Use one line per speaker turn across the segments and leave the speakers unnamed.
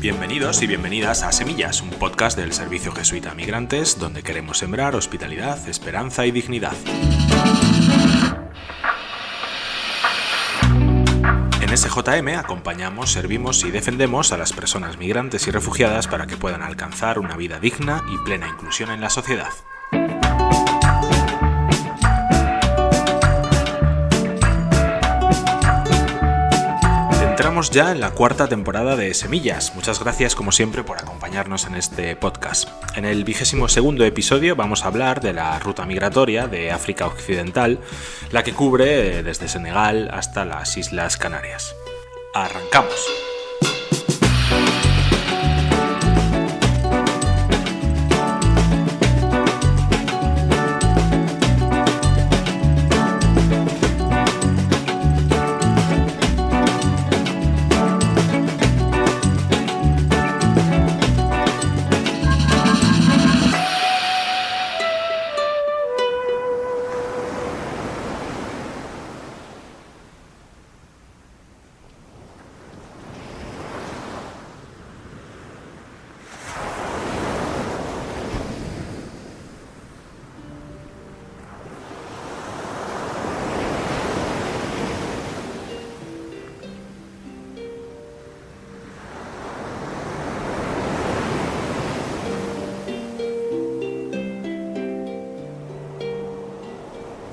Bienvenidos y bienvenidas a Semillas, un podcast del Servicio Jesuita a Migrantes, donde queremos sembrar hospitalidad, esperanza y dignidad. En SJM acompañamos, servimos y defendemos a las personas migrantes y refugiadas para que puedan alcanzar una vida digna y plena inclusión en la sociedad. Entramos ya en la cuarta temporada de Semillas. Muchas gracias, como siempre, por acompañarnos en este podcast. En el 22º episodio vamos a hablar de la ruta migratoria de África Occidental, la que cubre desde Senegal hasta las Islas Canarias. ¡Arrancamos!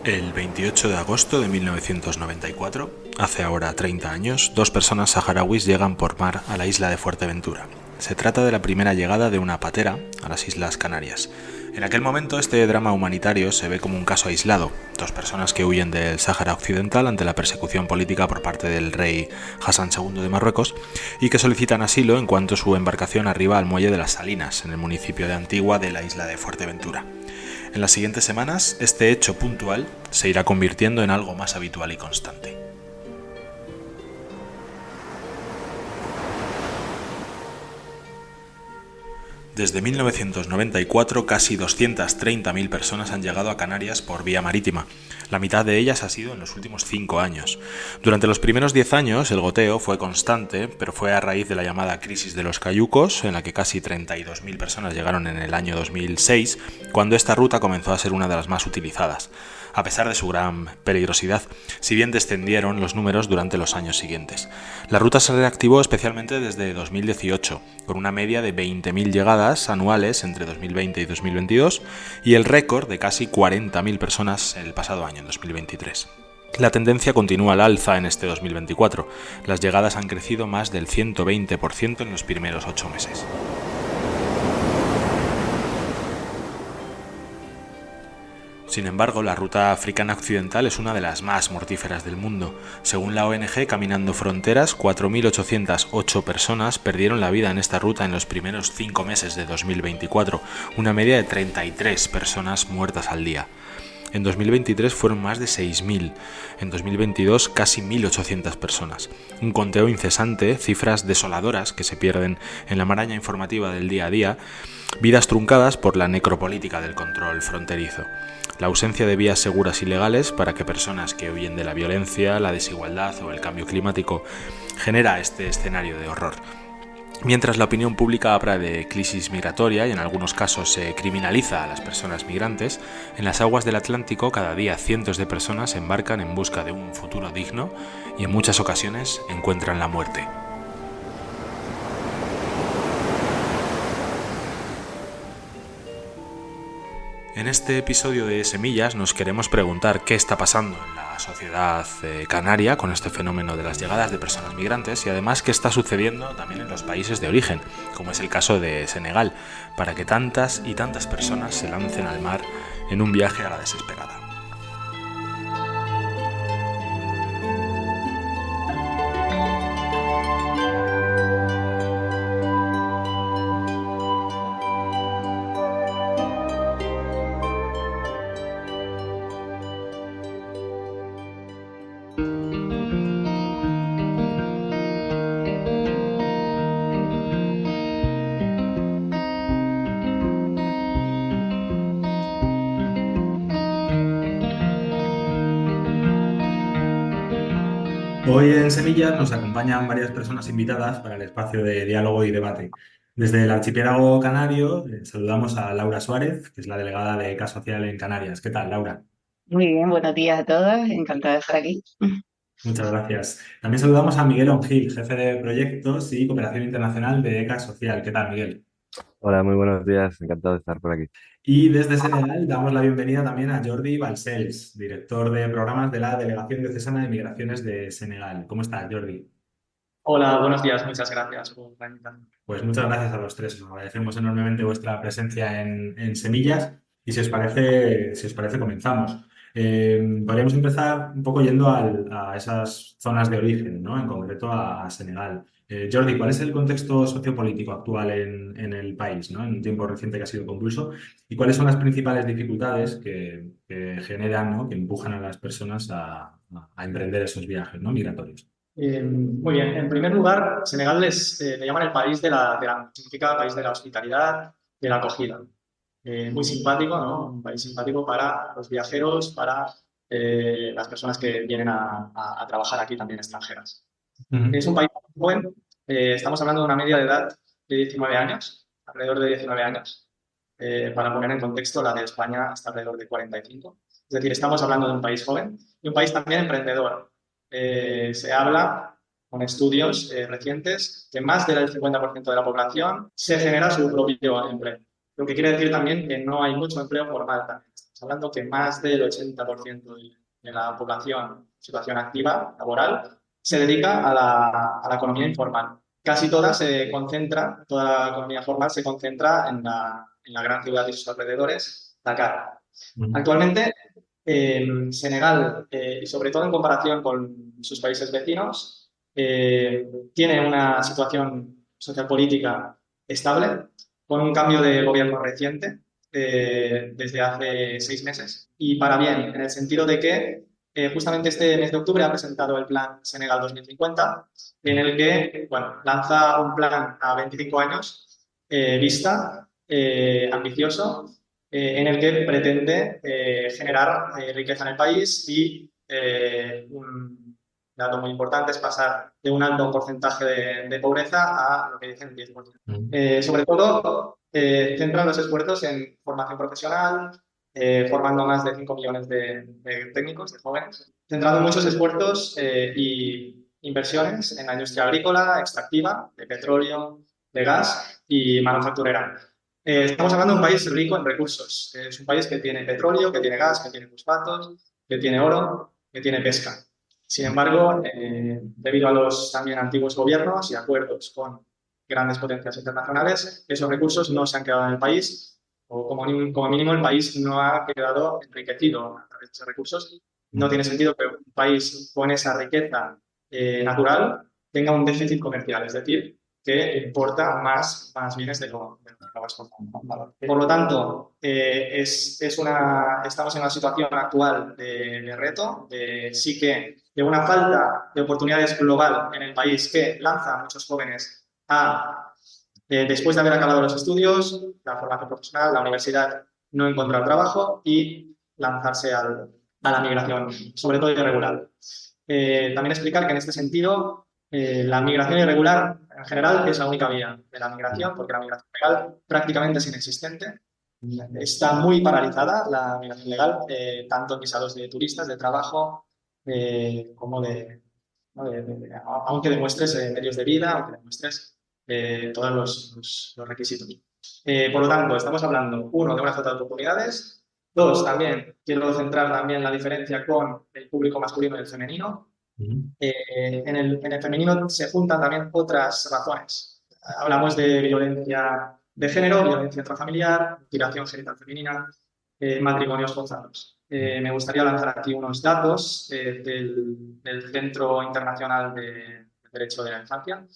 El 28 de agosto de 1994, hace ahora 30 años, dos personas saharauis llegan por mar a la isla de Fuerteventura. Se trata de la primera llegada de una patera a las Islas Canarias. En aquel momento este drama humanitario se ve como un caso aislado, dos personas que huyen del Sáhara Occidental ante la persecución política por parte del rey Hassan II de Marruecos y que solicitan asilo en cuanto su embarcación arriba al muelle de las Salinas, en el municipio de Antigua de la isla de Fuerteventura. En las siguientes semanas, este hecho puntual se irá convirtiendo en algo más habitual y constante. Desde 1994, casi 230.000 personas han llegado a Canarias por vía marítima. La mitad de ellas ha sido en los últimos 5 años. Durante los primeros 10 años, el goteo fue constante, pero fue a raíz de la llamada crisis de los cayucos, en la que casi 32.000 personas llegaron en el año 2006, cuando esta ruta comenzó a ser una de las más utilizadas, a pesar de su gran peligrosidad, si bien descendieron los números durante los años siguientes. La ruta se reactivó especialmente desde 2018, con una media de 20.000 llegadas anuales entre 2020 y 2022, y el récord de casi 40.000 personas el pasado año, en 2023. La tendencia continúa al alza en este 2024. Las llegadas han crecido más del 120% en los primeros 8 meses. Sin embargo, la ruta africana occidental es una de las más mortíferas del mundo. Según la ONG Caminando Fronteras, 4.808 personas perdieron la vida en esta ruta en los primeros 5 meses de 2024, una media de 33 personas muertas al día. En 2023 fueron más de 6.000, en 2022 casi 1.800 personas. Un conteo incesante, cifras desoladoras que se pierden en la maraña informativa del día a día, vidas truncadas por la necropolítica del control fronterizo. La ausencia de vías seguras y legales para que personas que huyen de la violencia, la desigualdad o el cambio climático genera este escenario de horror. Mientras la opinión pública habla de crisis migratoria y en algunos casos se criminaliza a las personas migrantes, en las aguas del Atlántico cada día cientos de personas embarcan en busca de un futuro digno y en muchas ocasiones encuentran la muerte. En este episodio de Semillas nos queremos preguntar qué está pasando en la sociedad canaria con este fenómeno de las llegadas de personas migrantes y además qué está sucediendo también en los países de origen, como es el caso de Senegal, para que tantas y tantas personas se lancen al mar en un viaje a la desesperada. Hoy en Semillas nos acompañan varias personas invitadas para el espacio de diálogo y debate. Desde el archipiélago canario saludamos a Laura Suárez, que es la delegada de ECA Social en Canarias. ¿Qué tal, Laura?
Muy bien, buenos días a todos. Encantada de estar aquí.
Muchas gracias. También saludamos a Miguel Ongil, jefe de proyectos y cooperación internacional de ECA Social. ¿Qué tal, Miguel?
Hola, muy buenos días. Encantado de estar por aquí.
Y desde Senegal damos la bienvenida también a Jordi Balcells, director de programas de la Delegación Diocesana de Migraciones de Senegal. ¿Cómo estás, Jordi?
Hola, buenos días, muchas gracias por la invitación.
Pues muchas gracias a los tres. Os agradecemos enormemente vuestra presencia en Semillas y si os parece comenzamos. Podríamos empezar un poco yendo a esas zonas de origen, ¿no? En concreto a Senegal. Jordi, ¿cuál es el contexto sociopolítico actual en el país, ¿no? En un tiempo reciente que ha sido convulso. ¿Y cuáles son las principales dificultades que generan, ¿no? Que empujan a las personas a emprender esos viajes, ¿no? Migratorios?
Muy bien, en primer lugar, Senegal le llaman el país significa país de la hospitalidad, de la acogida. Muy simpático, ¿no? Un país simpático para los viajeros, para las personas que vienen a trabajar aquí también extranjeras.
Ujú.
Es un país muy joven, estamos hablando de una media de edad de 19 años, alrededor de 19 años. Para poner en contexto, la de España está alrededor de 45. Es decir, estamos hablando de un país joven y un país también emprendedor. Se habla con estudios recientes que más del 50% de la población se genera su propio empleo. Lo que quiere decir también que no hay mucho empleo formal también. Estamos hablando que más del 80% de la población, situación activa, laboral, se dedica a la economía informal. Casi toda la economía formal se concentra en la gran ciudad y sus alrededores, Dakar.
Ujú.
Actualmente, Senegal, y sobre todo en comparación con sus países vecinos, tiene una situación sociopolítica estable, con un cambio de gobierno reciente, desde hace 6 meses, y para bien, en el sentido de que justamente este mes de octubre ha presentado el plan Senegal 2050, en el que, bueno, lanza un plan a 25 años vista, ambicioso, en el que pretende generar riqueza en el país y un dato muy importante es pasar de un alto porcentaje de pobreza a lo que dicen 10%.
Ujú.
Sobre todo, centran los esfuerzos en formación profesional, formando más de 5 millones de técnicos, de jóvenes, centrando muchos esfuerzos y inversiones en la industria agrícola, extractiva, de petróleo, de gas y manufacturera. Estamos hablando de un país rico en recursos. Es un país que tiene petróleo, que tiene gas, que tiene fosfatos, que tiene oro, que tiene pesca. Sin embargo, debido a los también antiguos gobiernos y acuerdos con grandes potencias internacionales, esos recursos no se han quedado en el país, o como mínimo el país no ha quedado enriquecido a través de esos recursos. No tiene sentido que un país con esa riqueza natural tenga un déficit comercial, es decir, que importa más bienes de lo que acaba exportando. Por lo tanto, estamos en una situación actual de reto, sí que de una falta de oportunidades global en el país que lanza a muchos jóvenes después de haber acabado los estudios, la formación profesional, la universidad, no encontrar trabajo y lanzarse a la migración, sobre todo irregular. También explicar que en este sentido la migración irregular en general es la única vía de la migración, porque la migración legal prácticamente es inexistente. Está muy paralizada la migración legal, tanto en visados de turistas, de trabajo, como ¿no? Aunque demuestres medios de vida, aunque demuestres todos los requisitos. Por lo tanto, estamos hablando, uno, de una falta de oportunidades. Dos, también quiero centrar también la diferencia con el público masculino y el femenino.
Ujú.
En el femenino se juntan también otras razones. Hablamos de violencia de género, violencia intrafamiliar, mutilación genital femenina, matrimonios forzados. Me gustaría lanzar aquí unos datos del Centro Internacional de Derecho de la Infancia.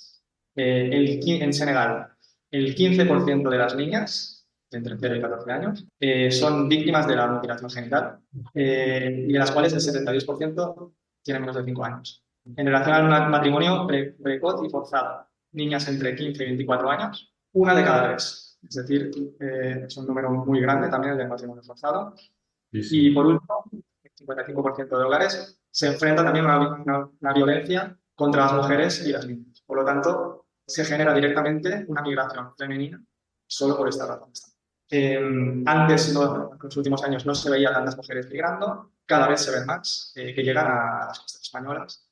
En Senegal, el 15% de las niñas de entre 0 y 14 años son víctimas de la mutilación genital, y de las cuales el 72% tienen menos de 5 años. En relación al matrimonio precoz y forzado, niñas entre 15 y 24 años, una de cada tres. Es decir, es un número muy grande también el del matrimonio forzado.
Sí, sí.
Y por último, el 55% de hogares se enfrenta también a una violencia contra las mujeres y las niñas. Por lo tanto, se genera directamente una migración femenina solo por esta razón. Antes, en los últimos años, no se veía tantas mujeres migrando, cada vez se ven más que llegan a las costas españolas.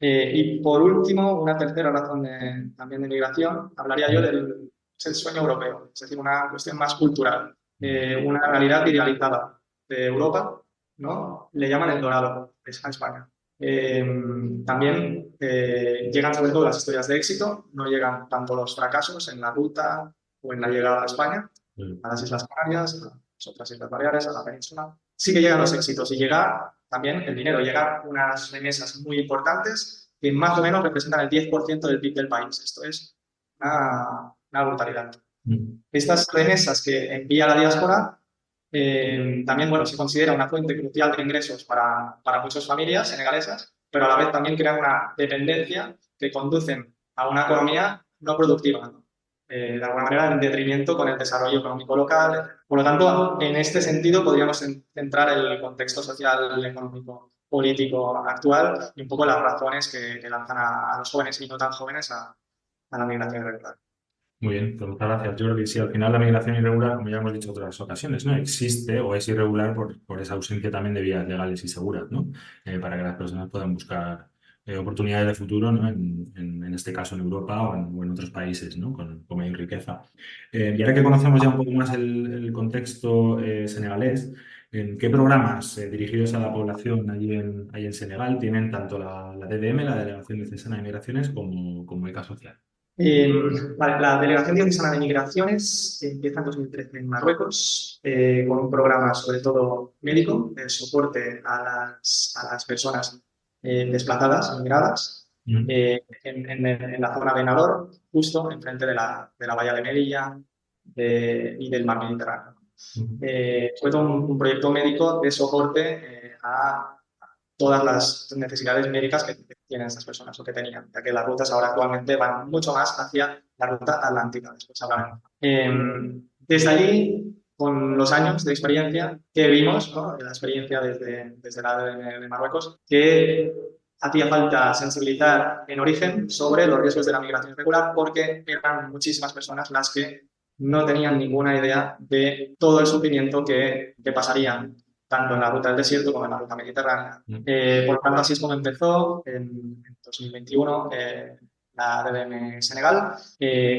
Y por último, una tercera razón también de migración, hablaría yo del es el sueño europeo, es decir, una cuestión más cultural, una realidad idealizada de Europa, ¿no? Le llaman el dorado, es a España. También llegan sobre todo las historias de éxito, no llegan tanto los fracasos en la ruta o en la llegada a España, a las Islas Canarias, a las otras Islas Baleares, a la península. Sí que llegan los éxitos y llega también el dinero, llegan unas remesas muy importantes que más o menos representan el 10% del PIB del país. Esto es una brutalidad. Estas remesas que envía la diáspora también bueno, se considera una fuente crucial de ingresos para muchas familias senegalesas, pero a la vez también crean una dependencia que conducen a una economía no productiva, ¿no? De alguna manera en detrimento con el desarrollo económico local. Por lo tanto, en este sentido podríamos centrar el contexto social, económico, político actual y un poco las razones que lanzan a los jóvenes y no tan jóvenes a la migración irregular.
Muy bien, pues muchas gracias, Jordi. Sí, al final la migración irregular, como ya hemos dicho en otras ocasiones, ¿no? Existe o es irregular por esa ausencia también de vías legales y seguras, ¿no? Para que las personas puedan buscar oportunidades de futuro, ¿no? En este caso en Europa o en otros países, ¿no? Con mayor riqueza. Y ahora que conocemos ya un poco más el contexto senegalés, ¿qué programas dirigidos a la población allí en Senegal tienen tanto la DDM, la Delegación Diocesana de Migraciones, como ECA Social?
Vale, la Delegación Diocesana de Migraciones empieza en 2013 en Marruecos con un programa sobre todo médico de soporte a las personas desplazadas, migradas, en la zona de Nador, justo enfrente de la bahía de Melilla y del mar Mediterráneo. Fue todo un proyecto médico de soporte a todas las necesidades médicas que tienen estas personas o que tenían, ya que las rutas ahora actualmente van mucho más hacia la ruta atlántica, después hablaremos. Desde allí, con los años de experiencia que vimos, ¿no? La experiencia desde la de Marruecos, que hacía falta sensibilizar en origen sobre los riesgos de la migración irregular porque eran muchísimas personas las que no tenían ninguna idea de todo el sufrimiento que pasarían tanto en la ruta del desierto como en la ruta mediterránea. Por lo tanto, así es como empezó en 2021 la DDM Senegal,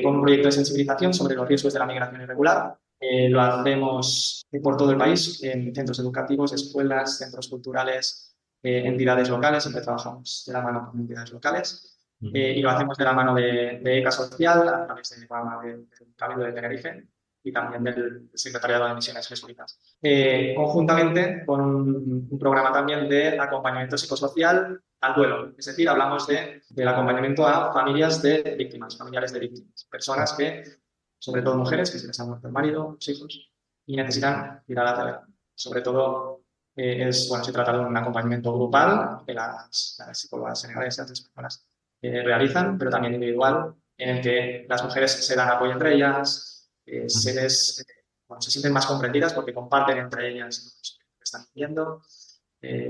con un proyecto de sensibilización sobre los riesgos de la migración irregular. Lo hacemos por todo el país, en centros educativos, escuelas, centros culturales, entidades locales. Siempre trabajamos de la mano con entidades locales. Y lo hacemos de la mano de ECA Social, a través del programa del Cabildo de Tenerife y también del Secretariado de Misiones Jesuitas. Conjuntamente con un programa también de acompañamiento psicosocial al duelo. Es decir, hablamos del acompañamiento a familias de víctimas, familiares de víctimas, personas que, sobre todo mujeres, que se les ha muerto el marido, los hijos, y necesitan ir a la terapia. Sobre todo, se trata de un acompañamiento grupal que las psicólogas senegalesas españolas realizan, pero también individual, en el que las mujeres se dan apoyo entre ellas, se sienten más comprendidas porque comparten entre ellas lo que están viviendo.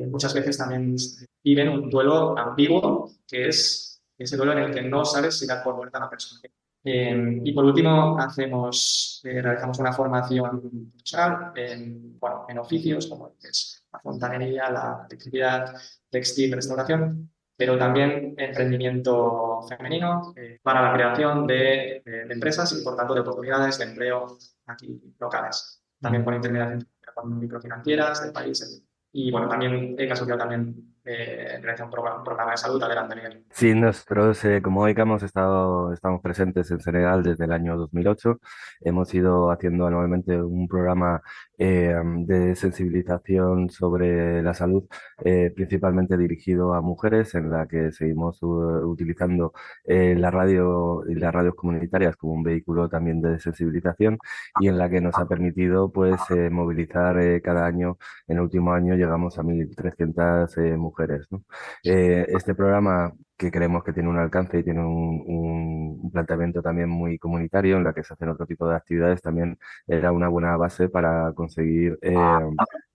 Muchas veces también viven un duelo ambiguo, que es ese duelo en el que no sabes si dar por muerta a la persona. Y por último, realizamos una formación profesional en oficios como es la fontanería, la electricidad, textil, restauración, pero también emprendimiento femenino para la creación de empresas y, por tanto, de oportunidades de empleo aquí locales. También con intermediación con microfinancieras del país. Y, bueno, también ECA Social también realiza un programa de salud a gran nivel.
Sí, nosotros como ECA estamos presentes en Senegal desde el año 2008. Hemos ido haciendo anualmente un programa de sensibilización sobre la salud, principalmente dirigido a mujeres, en la que seguimos utilizando la radio y las radios comunitarias como un vehículo también de sensibilización y en la que nos ha permitido pues movilizar cada año. En el último año llegamos a 1.300 mujeres, ¿no? Este programa, que creemos que tiene un alcance y tiene un planteamiento también muy comunitario, en la que se hacen otro tipo de actividades, también era una buena base para conseguir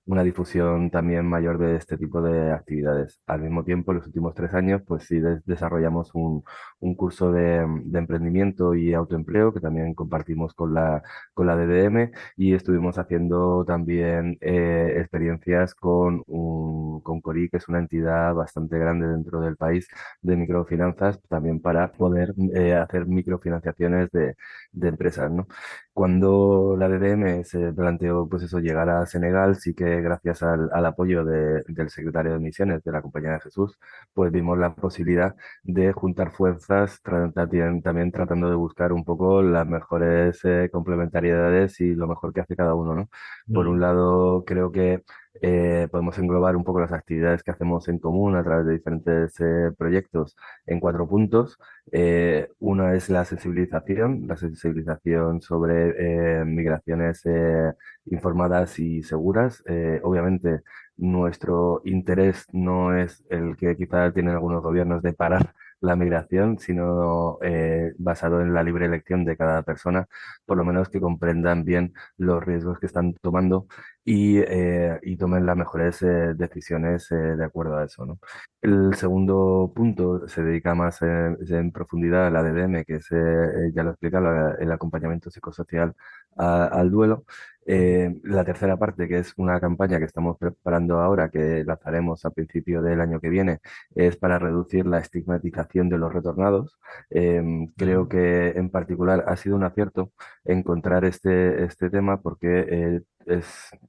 una difusión también mayor de este tipo de actividades. Al mismo tiempo, en los últimos 3 años, pues sí desarrollamos un curso de emprendimiento y autoempleo que también compartimos con la DDM y estuvimos haciendo también experiencias con Cori, que es una entidad bastante grande dentro del país de microfinanzas, también para poder hacer microfinanciaciones de empresas, ¿no? Cuando la DDM se planteó, pues eso, llegar a Senegal, sí que gracias al apoyo del secretario de Misiones de la Compañía de Jesús, pues vimos la posibilidad de juntar fuerzas, también tratando de buscar un poco las mejores complementariedades y lo mejor que hace cada uno, ¿no? Por un
Mm,
lado, creo que podemos englobar un poco las actividades que hacemos en común a través de diferentes proyectos en 4 puntos. Una es la sensibilización sobre migraciones informadas y seguras. Obviamente, nuestro interés no es el que quizá tienen algunos gobiernos de parar la migración, sino basado en la libre elección de cada persona, por lo menos que comprendan bien los riesgos que están tomando y tomen las mejores decisiones de acuerdo a eso, ¿no? El segundo punto se dedica más en profundidad a la DDM, que es, ya lo explica, el acompañamiento psicosocial al duelo. La tercera parte, que es una campaña que estamos preparando ahora, que lanzaremos a principio del año que viene, es para reducir la estigmatización de los retornados. Creo
mm,
que en particular ha sido un acierto encontrar este tema porque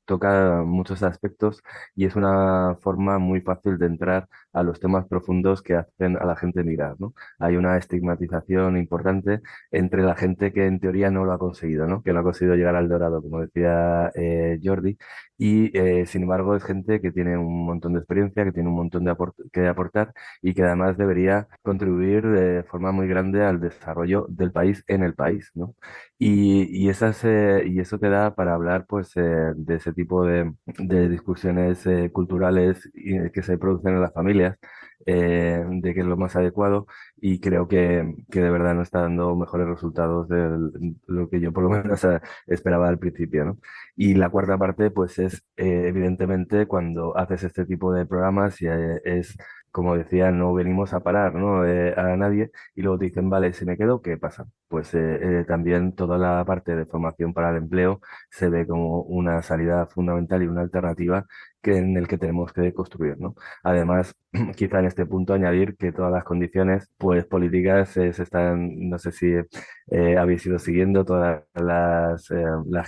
toca muchos aspectos y es una forma muy fácil de entrar a los temas profundos que hacen a la gente migrar, ¿no? Hay una estigmatización importante entre la gente que en teoría no lo ha conseguido, ¿no? Que no ha conseguido llegar al dorado, como decía Jordi, y sin embargo es gente que tiene un montón de experiencia, que tiene un montón que aportar y que además debería contribuir de forma muy grande al desarrollo del país en el país, ¿no? Y eso te da para hablar pues de ese tipo de discusiones culturales que se producen en las familias, de qué es lo más adecuado y creo que de verdad no está dando mejores resultados de lo que yo por lo menos esperaba al principio, ¿no? Y la cuarta parte pues es evidentemente cuando haces este tipo de programas y es... Como decía, no venimos a parar, ¿no? A nadie y luego te dicen, vale, si me quedo, ¿qué pasa? Pues también toda la parte de formación para el empleo se ve como una salida fundamental y una alternativa en el que tenemos que construir, ¿no? Además, quizá en este punto añadir que todas las condiciones, pues políticas se están, no sé si habéis ido siguiendo todas las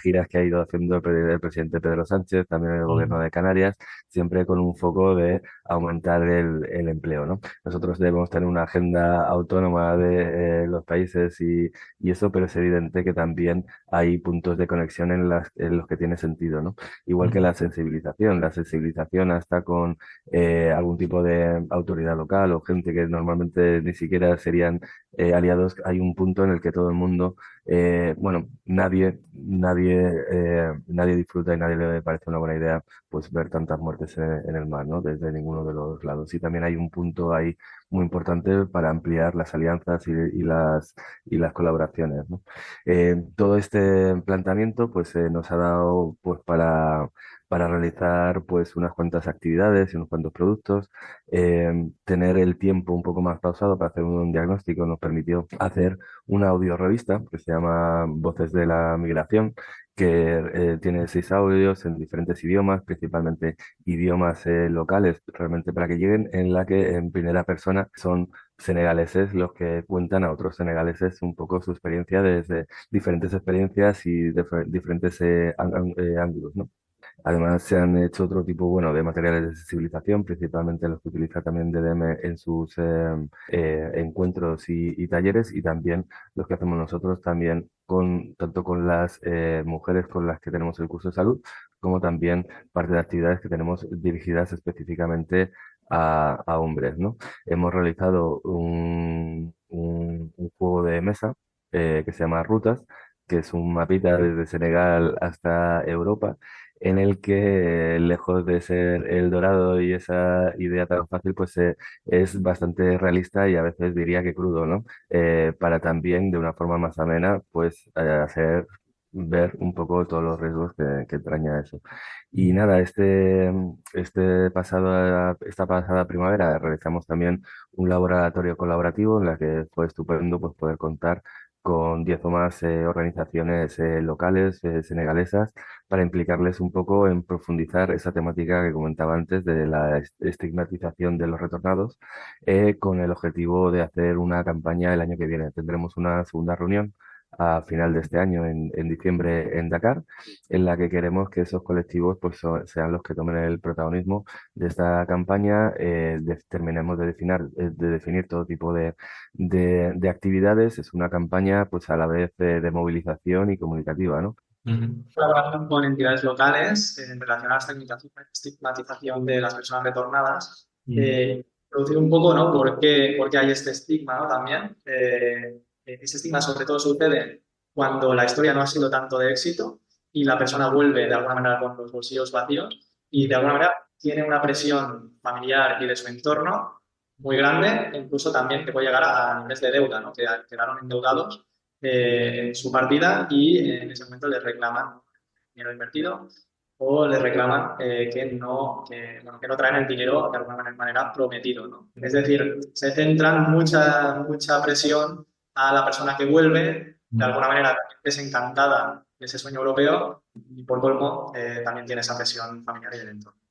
giras que ha ido haciendo el presidente Pedro Sánchez, también el gobierno
mm,
de Canarias, siempre con un foco de aumentar el empleo, ¿no? Nosotros debemos tener una agenda autónoma de los países y eso, pero es evidente que también hay puntos de conexión en los que tiene sentido, ¿no? Igual que
mm,
la sensibilización hasta con algún tipo de autoridad local o gente que normalmente ni siquiera serían aliados, hay un punto en el que todo el mundo, bueno, nadie disfruta y nadie le parece una buena idea pues ver tantas muertes en el mar, ¿no? Desde ninguno de los lados. Y también hay un punto ahí muy importante para ampliar las alianzas y las colaboraciones, ¿no? Todo este planteamiento pues nos ha dado pues para realizar pues unas cuantas actividades y unos cuantos productos. Tener el tiempo un poco más pausado para hacer un diagnóstico nos permitió hacer una audio revista que se llama Voces de la Migración, que tiene 6 audios en diferentes idiomas, principalmente idiomas locales, realmente para que lleguen, en la que en primera persona son senegaleses los que cuentan a otros senegaleses un poco su experiencia desde diferentes experiencias y diferentes ángulos, ¿no? Además, se han hecho otro tipo, bueno, de materiales de sensibilización, principalmente los que utiliza también DDM en sus encuentros y talleres, y también los que hacemos nosotros también tanto con las mujeres con las que tenemos el curso de salud, como también parte de actividades que tenemos dirigidas específicamente a hombres, ¿no? Hemos realizado un juego de mesa que se llama Rutas, que es un mapita desde Senegal hasta Europa en el que, lejos de ser el dorado y esa idea tan fácil, pues es bastante realista y a veces diría que crudo, ¿no? Para también, de una forma más amena, pues hacer ver un poco todos los riesgos que entraña eso. Y nada, esta pasada primavera realizamos también un laboratorio colaborativo en la que fue estupendo pues, poder contar con 10 o más organizaciones locales senegalesas para implicarles un poco en profundizar esa temática que comentaba antes de la estigmatización de los retornados, con el objetivo de hacer una campaña el año que viene. Tendremos una segunda reunión a final de este año, en diciembre, en Dakar, en la que queremos que esos colectivos pues, sean los que tomen el protagonismo de esta campaña. Terminemos de definir todo tipo de actividades. Es una campaña pues, a la vez de movilización y comunicativa, ¿no?
Ujú.
Colaboración con entidades locales en relación a la estigmatización de las personas retornadas.
Ujú.
Producir un poco, ¿no? Por qué hay este estigma, ¿no? También. Ese estigma sobre todo sucede cuando la historia no ha sido tanto de éxito y la persona vuelve de alguna manera con los bolsillos vacíos y de alguna manera tiene una presión familiar y de su entorno muy grande, incluso también que puede llegar a niveles de deuda, ¿no? Que quedaron endeudados en su partida y en ese momento les reclaman dinero invertido o les reclaman bueno, que no traen el dinero de alguna manera prometido, ¿no? Es decir, se centran mucha presión a la persona que vuelve, de alguna manera desencantada de ese sueño europeo y por colmo también tiene esa presión familiar y del entorno.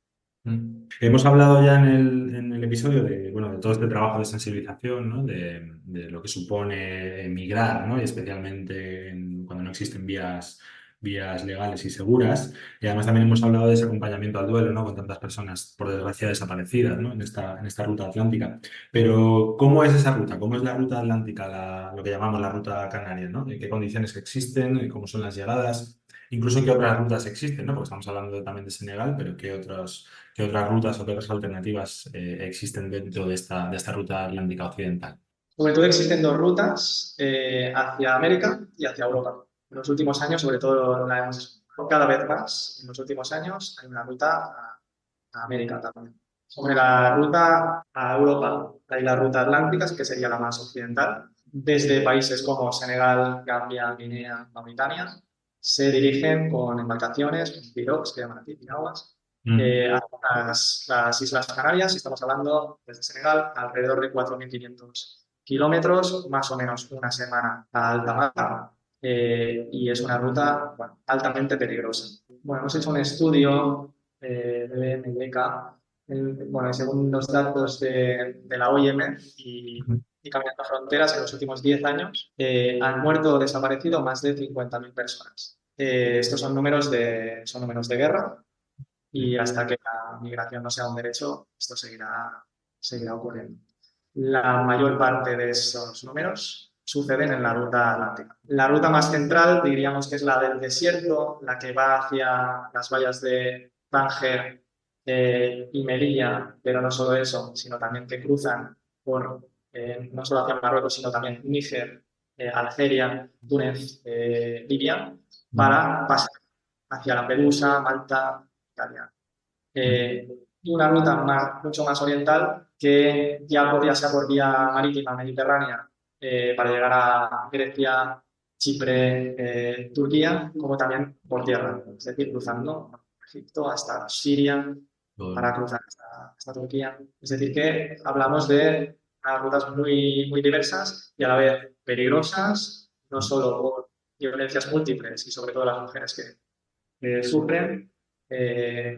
Hemos hablado ya en el episodio de, bueno, de todo este trabajo de sensibilización, ¿no? De lo que supone emigrar, ¿no? Y especialmente cuando no existen vías legales y seguras. Y además también hemos hablado de ese acompañamiento al duelo, ¿no? Con tantas personas, por desgracia, desaparecidas, ¿no? En esta ruta atlántica. Pero, ¿cómo es esa ruta? ¿Cómo es la ruta atlántica, lo que llamamos la ruta canaria, ¿no? ¿En qué condiciones existen? ¿Cómo son las llegadas? Incluso qué otras rutas existen, ¿no? Porque estamos hablando también de Senegal, pero ¿qué otras rutas o qué otras alternativas existen dentro de esta ruta atlántica occidental?
Sobre todo existen dos rutas hacia América y hacia Europa. En los últimos años, sobre todo la hemos cada vez más, en los últimos años hay una ruta a América también. Sobre la ruta a Europa hay la ruta atlántica, que sería la más occidental, desde países como Senegal, Gambia, Guinea, Mauritania, se dirigen con embarcaciones, con pirogues, que llaman aquí, piraguas,
Mm.
a las Islas Canarias. Estamos hablando desde Senegal alrededor de 4.500 kilómetros, más o menos una semana a alta mar, y es una ruta, bueno, altamente peligrosa. Bueno, hemos hecho un estudio de BMWK, bueno, y según los datos de la OIM y Caminando Fronteras, en los últimos 10 años han muerto o desaparecido más de 50.000 personas. Estos son números de guerra y hasta que la migración no sea un derecho, esto seguirá ocurriendo. La mayor parte de esos números suceden en la ruta atlántica. La ruta más central diríamos que es la del desierto, la que va hacia las vallas de Tánger y Melilla, pero no solo eso, sino también que cruzan no solo hacia Marruecos, sino también Níger, Algeria, Túnez, Libia, para pasar hacia Lampedusa, Malta, Italia. Y una ruta mucho más oriental que ya podría ser por vía marítima mediterránea para llegar a Grecia, Chipre, Turquía, como también por tierra, es decir, cruzando Egipto hasta Siria para cruzar hasta Turquía. Es decir, que hablamos de unas rutas muy diversas y a la vez peligrosas, no solo por violencias múltiples y sobre todo las mujeres que sufren,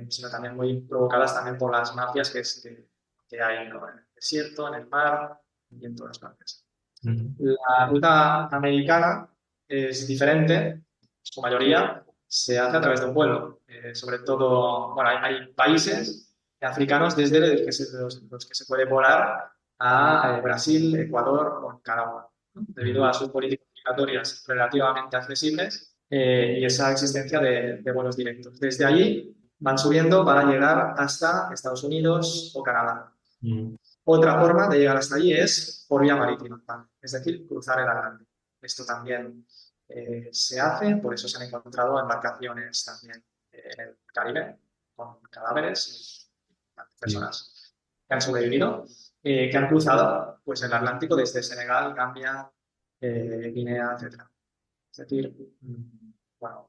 sino también muy provocadas también por las mafias que hay, ¿no? En el desierto, en el mar y en todas partes.
Mm.
La ruta americana es diferente, su mayoría se hace a través de un vuelo. Sobre todo, bueno, hay países africanos desde los que se puede volar a Brasil, Ecuador o Nicaragua, ¿no? Debido a sus políticas migratorias relativamente accesibles y esa existencia de vuelos directos. Desde allí van subiendo para llegar hasta Estados Unidos o Canadá.
Mm.
Otra forma de llegar hasta allí es por vía marítima, es decir, cruzar el Atlántico. Esto también se hace, por eso se han encontrado embarcaciones también en el Caribe con cadáveres de
Sí.
personas que han sobrevivido, que han cruzado pues, el Atlántico desde Senegal, Gambia, Guinea, etc. Es decir, bueno,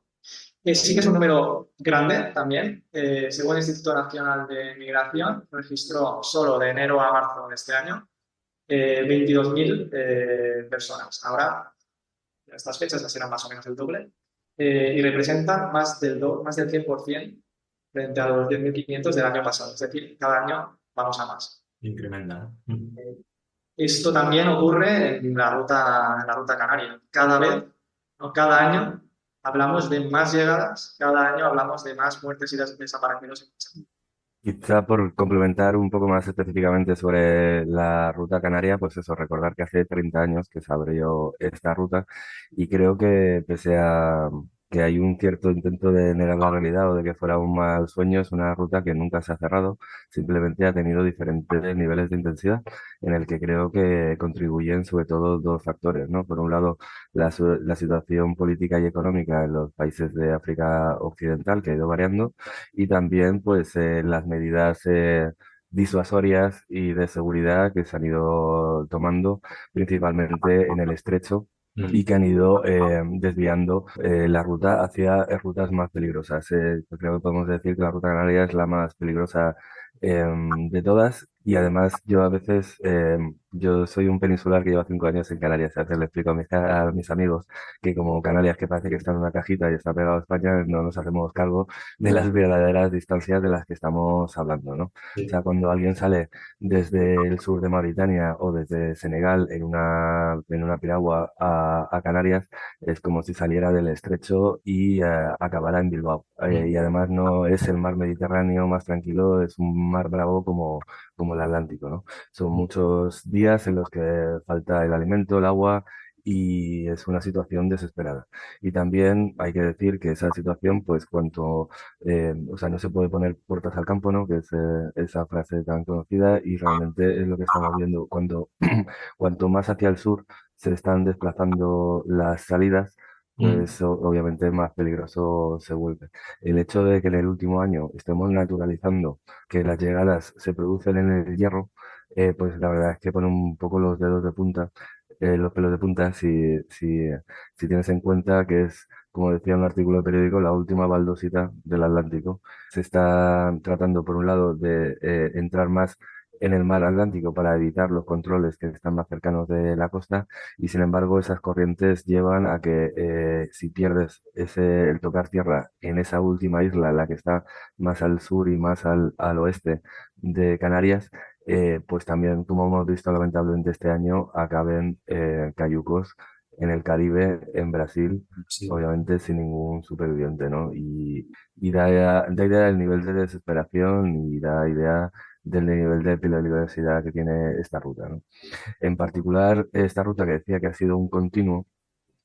sí que es un número grande también. Según el Instituto Nacional de Migración, registró solo de enero a marzo de este año 22.000 personas. Ahora, en estas fechas ya serán más o menos el doble y representan más del 100% frente a los 10.500 del año pasado. Es decir, cada año vamos a más.
Incrementa, ¿no?
Esto también ocurre en la ruta canaria. Cada vez, ¿no? Cada año hablamos de más llegadas, cada año hablamos de más muertes y desaparecidos.
Quizá por complementar un poco más específicamente sobre la ruta canaria, pues eso, recordar que hace 30 años que se abrió esta ruta y creo que pese a que hay un cierto intento de negar la realidad o de que fuera un mal sueño, es una ruta que nunca se ha cerrado, simplemente ha tenido diferentes niveles de intensidad en el que creo que contribuyen sobre todo dos factores, ¿no? Por un lado, la situación política y económica en los países de África Occidental, que ha ido variando, y también pues las medidas disuasorias y de seguridad que se han ido tomando principalmente en el estrecho y que han ido desviando la ruta hacia rutas más peligrosas. Yo creo que podemos decir que la ruta canaria es la más peligrosa de todas y además yo a veces, yo soy un peninsular que lleva 5 años en Canarias, a veces le explico a mis amigos que como Canarias que parece que está en una cajita y está pegado a España, no nos hacemos cargo de las verdaderas distancias de las que estamos hablando, ¿no? O
Sí.
sea, cuando alguien sale desde el sur de Mauritania o desde Senegal en una piragua a Canarias, es como si saliera del estrecho y acabara en Bilbao. Y además no es el mar Mediterráneo más tranquilo, es un mar bravo como el Atlántico, ¿no? Son muchos días en los que falta el alimento, el agua y es una situación desesperada. Y también hay que decir que esa situación, pues o sea, no se puede poner puertas al campo, ¿no? Que es esa frase tan conocida y realmente es lo que estamos viendo. Cuanto más hacia el sur se están desplazando las salidas, pues obviamente más peligroso se vuelve. El hecho de que en el último año estemos naturalizando que las llegadas se producen en el hierro, pues la verdad es que pone un poco los dedos de punta, los pelos de punta, si tienes en cuenta que es, como decía un artículo de periódico, la última baldosita del Atlántico. Se está tratando, por un lado, de entrar más en el mar Atlántico para evitar los controles que están más cercanos de la costa y sin embargo esas corrientes llevan a que si pierdes el tocar tierra en esa última isla, la que está más al sur y más al oeste de Canarias, pues también, como hemos visto lamentablemente este año, acaben cayucos en el Caribe, en Brasil,
Sí.
obviamente sin ningún superviviente, ¿no? Y da idea del nivel de desesperación y da idea del nivel de peligrosidad que tiene esta ruta, ¿no? En particular, esta ruta que decía que ha sido un continuo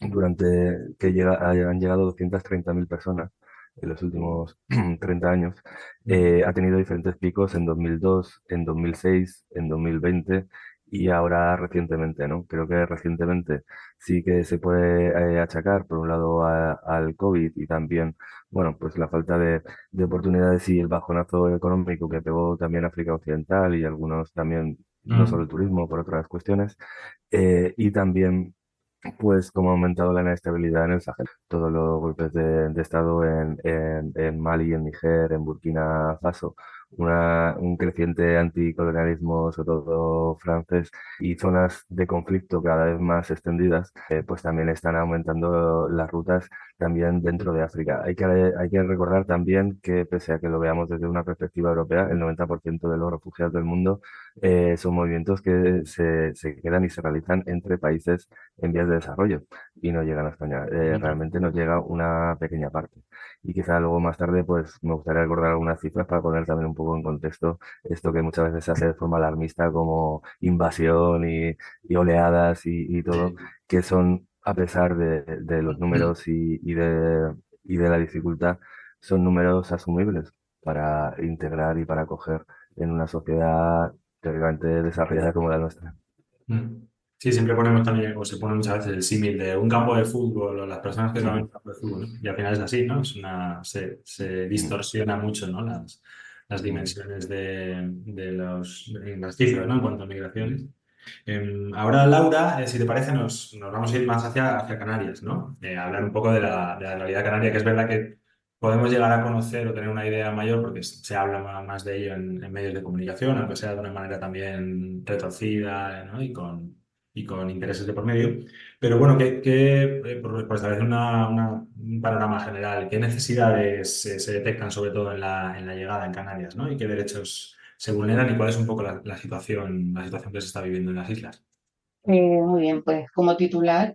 han llegado 230.000 personas en los últimos 30 años. Ha tenido diferentes picos en 2002, en 2006, en 2020 y ahora recientemente, ¿no? Creo que recientemente sí que se puede achacar, por un lado, al COVID y también, bueno, pues la falta de oportunidades y el bajonazo económico que pegó también África Occidental y algunos también, no solo el turismo, por otras cuestiones. Y también pues como ha aumentado la inestabilidad en el Sahel. Todos los golpes de Estado en Mali, en Níger, en Burkina Faso, un creciente anticolonialismo, sobre todo francés, y zonas de conflicto cada vez más extendidas, pues también están aumentando las rutas también dentro de África. Hay que recordar también que pese a que lo veamos desde una perspectiva europea, el 90% de los refugiados del mundo son movimientos que se quedan y se realizan entre países en vías de desarrollo y no llegan a España. Realmente nos llega una pequeña parte. Y quizá luego más tarde, pues me gustaría recordar algunas cifras para poner también un poco en contexto esto que muchas veces se hace de forma alarmista como invasión y oleadas y todo,
Sí.
que son, a pesar de los números y de la dificultad, son números asumibles para integrar y para acoger en una sociedad teóricamente desarrollada como la nuestra.
Mm. Sí, siempre ponemos también, o se pone muchas veces el símil de un campo de fútbol o las personas que trabajan en un campo de fútbol, ¿no? Y al final es así, ¿no? Se
Mm,
distorsiona mucho, ¿no? Las
mm,
dimensiones de las cifras, ¿no? En cuanto a migraciones. Ahora, Laura, si te parece, nos vamos a ir más hacia Canarias, ¿no? Hablar un poco de la realidad canaria, que es verdad que podemos llegar a conocer o tener una idea mayor porque se habla más de ello en medios de comunicación, aunque sea de una manera también retorcida, ¿no? Y con intereses de por medio. Pero bueno, por establecer un panorama general, ¿qué necesidades se detectan sobre todo en la llegada en Canarias, ¿no? Y qué derechos se vulneran y cuál es un poco la situación que se está viviendo en las islas?
Muy bien, pues como titular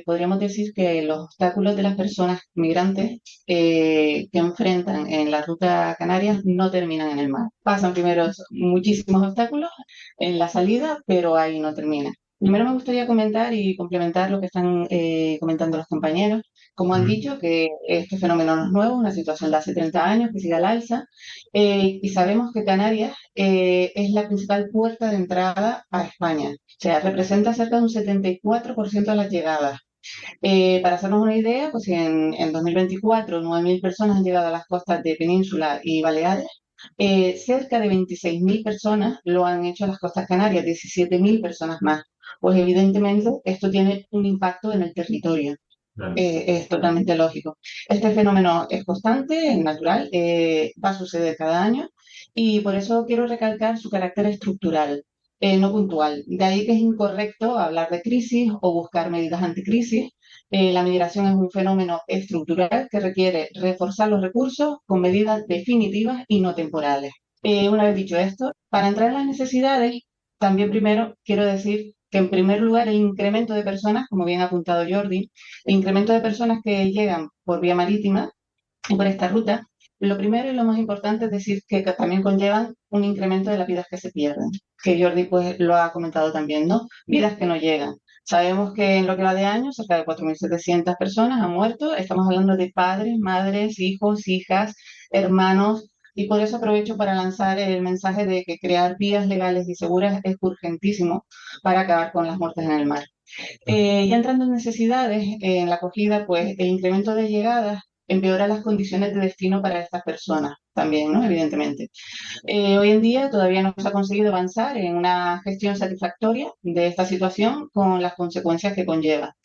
podríamos decir que los obstáculos de las personas migrantes que enfrentan en la ruta Canarias no terminan en el mar. Pasan primero muchísimos obstáculos en la salida, pero ahí no termina. Primero me gustaría comentar y complementar lo que están comentando los compañeros. Como han
Mm.
dicho, que este fenómeno no es nuevo, una situación de hace 30 años que sigue al alza, y sabemos que Canarias es la principal puerta de entrada a España. O sea, representa cerca de un 74% de las llegadas. Para hacernos una idea, pues en 2024 9.000 personas han llegado a las costas de Península y Baleares. Cerca de 26.000 personas lo han hecho a las costas Canarias, 17.000 personas más. Pues evidentemente esto tiene un impacto en el territorio.
Claro.
Es totalmente lógico. Este fenómeno es constante, es natural, va a suceder cada año y por eso quiero recalcar su carácter estructural, no puntual. De ahí que es incorrecto hablar de crisis o buscar medidas anticrisis. La migración es un fenómeno estructural que requiere reforzar los recursos con medidas definitivas y no temporales. Una vez dicho esto, para entrar en las necesidades, también primero quiero decir que en primer lugar el incremento de personas, como bien ha apuntado Jordi, el incremento de personas que llegan por vía marítima y por esta ruta, lo primero y lo más importante es decir que también conllevan un incremento de las vidas que se pierden, que Jordi pues lo ha comentado también, ¿no? Vidas que no llegan. Sabemos que en lo que va de año, cerca de 4.700 personas han muerto. Estamos hablando de padres, madres, hijos, hijas, hermanos. Y por eso aprovecho para lanzar el mensaje de que crear vías legales y seguras es urgentísimo para acabar con las muertes en el mar. Ya entrando en necesidades, en la acogida, pues el incremento de llegadas empeora las condiciones de destino para estas personas también, ¿no? Evidentemente. Hoy en día todavía no se ha conseguido avanzar en una gestión satisfactoria de esta situación con las consecuencias que conlleva.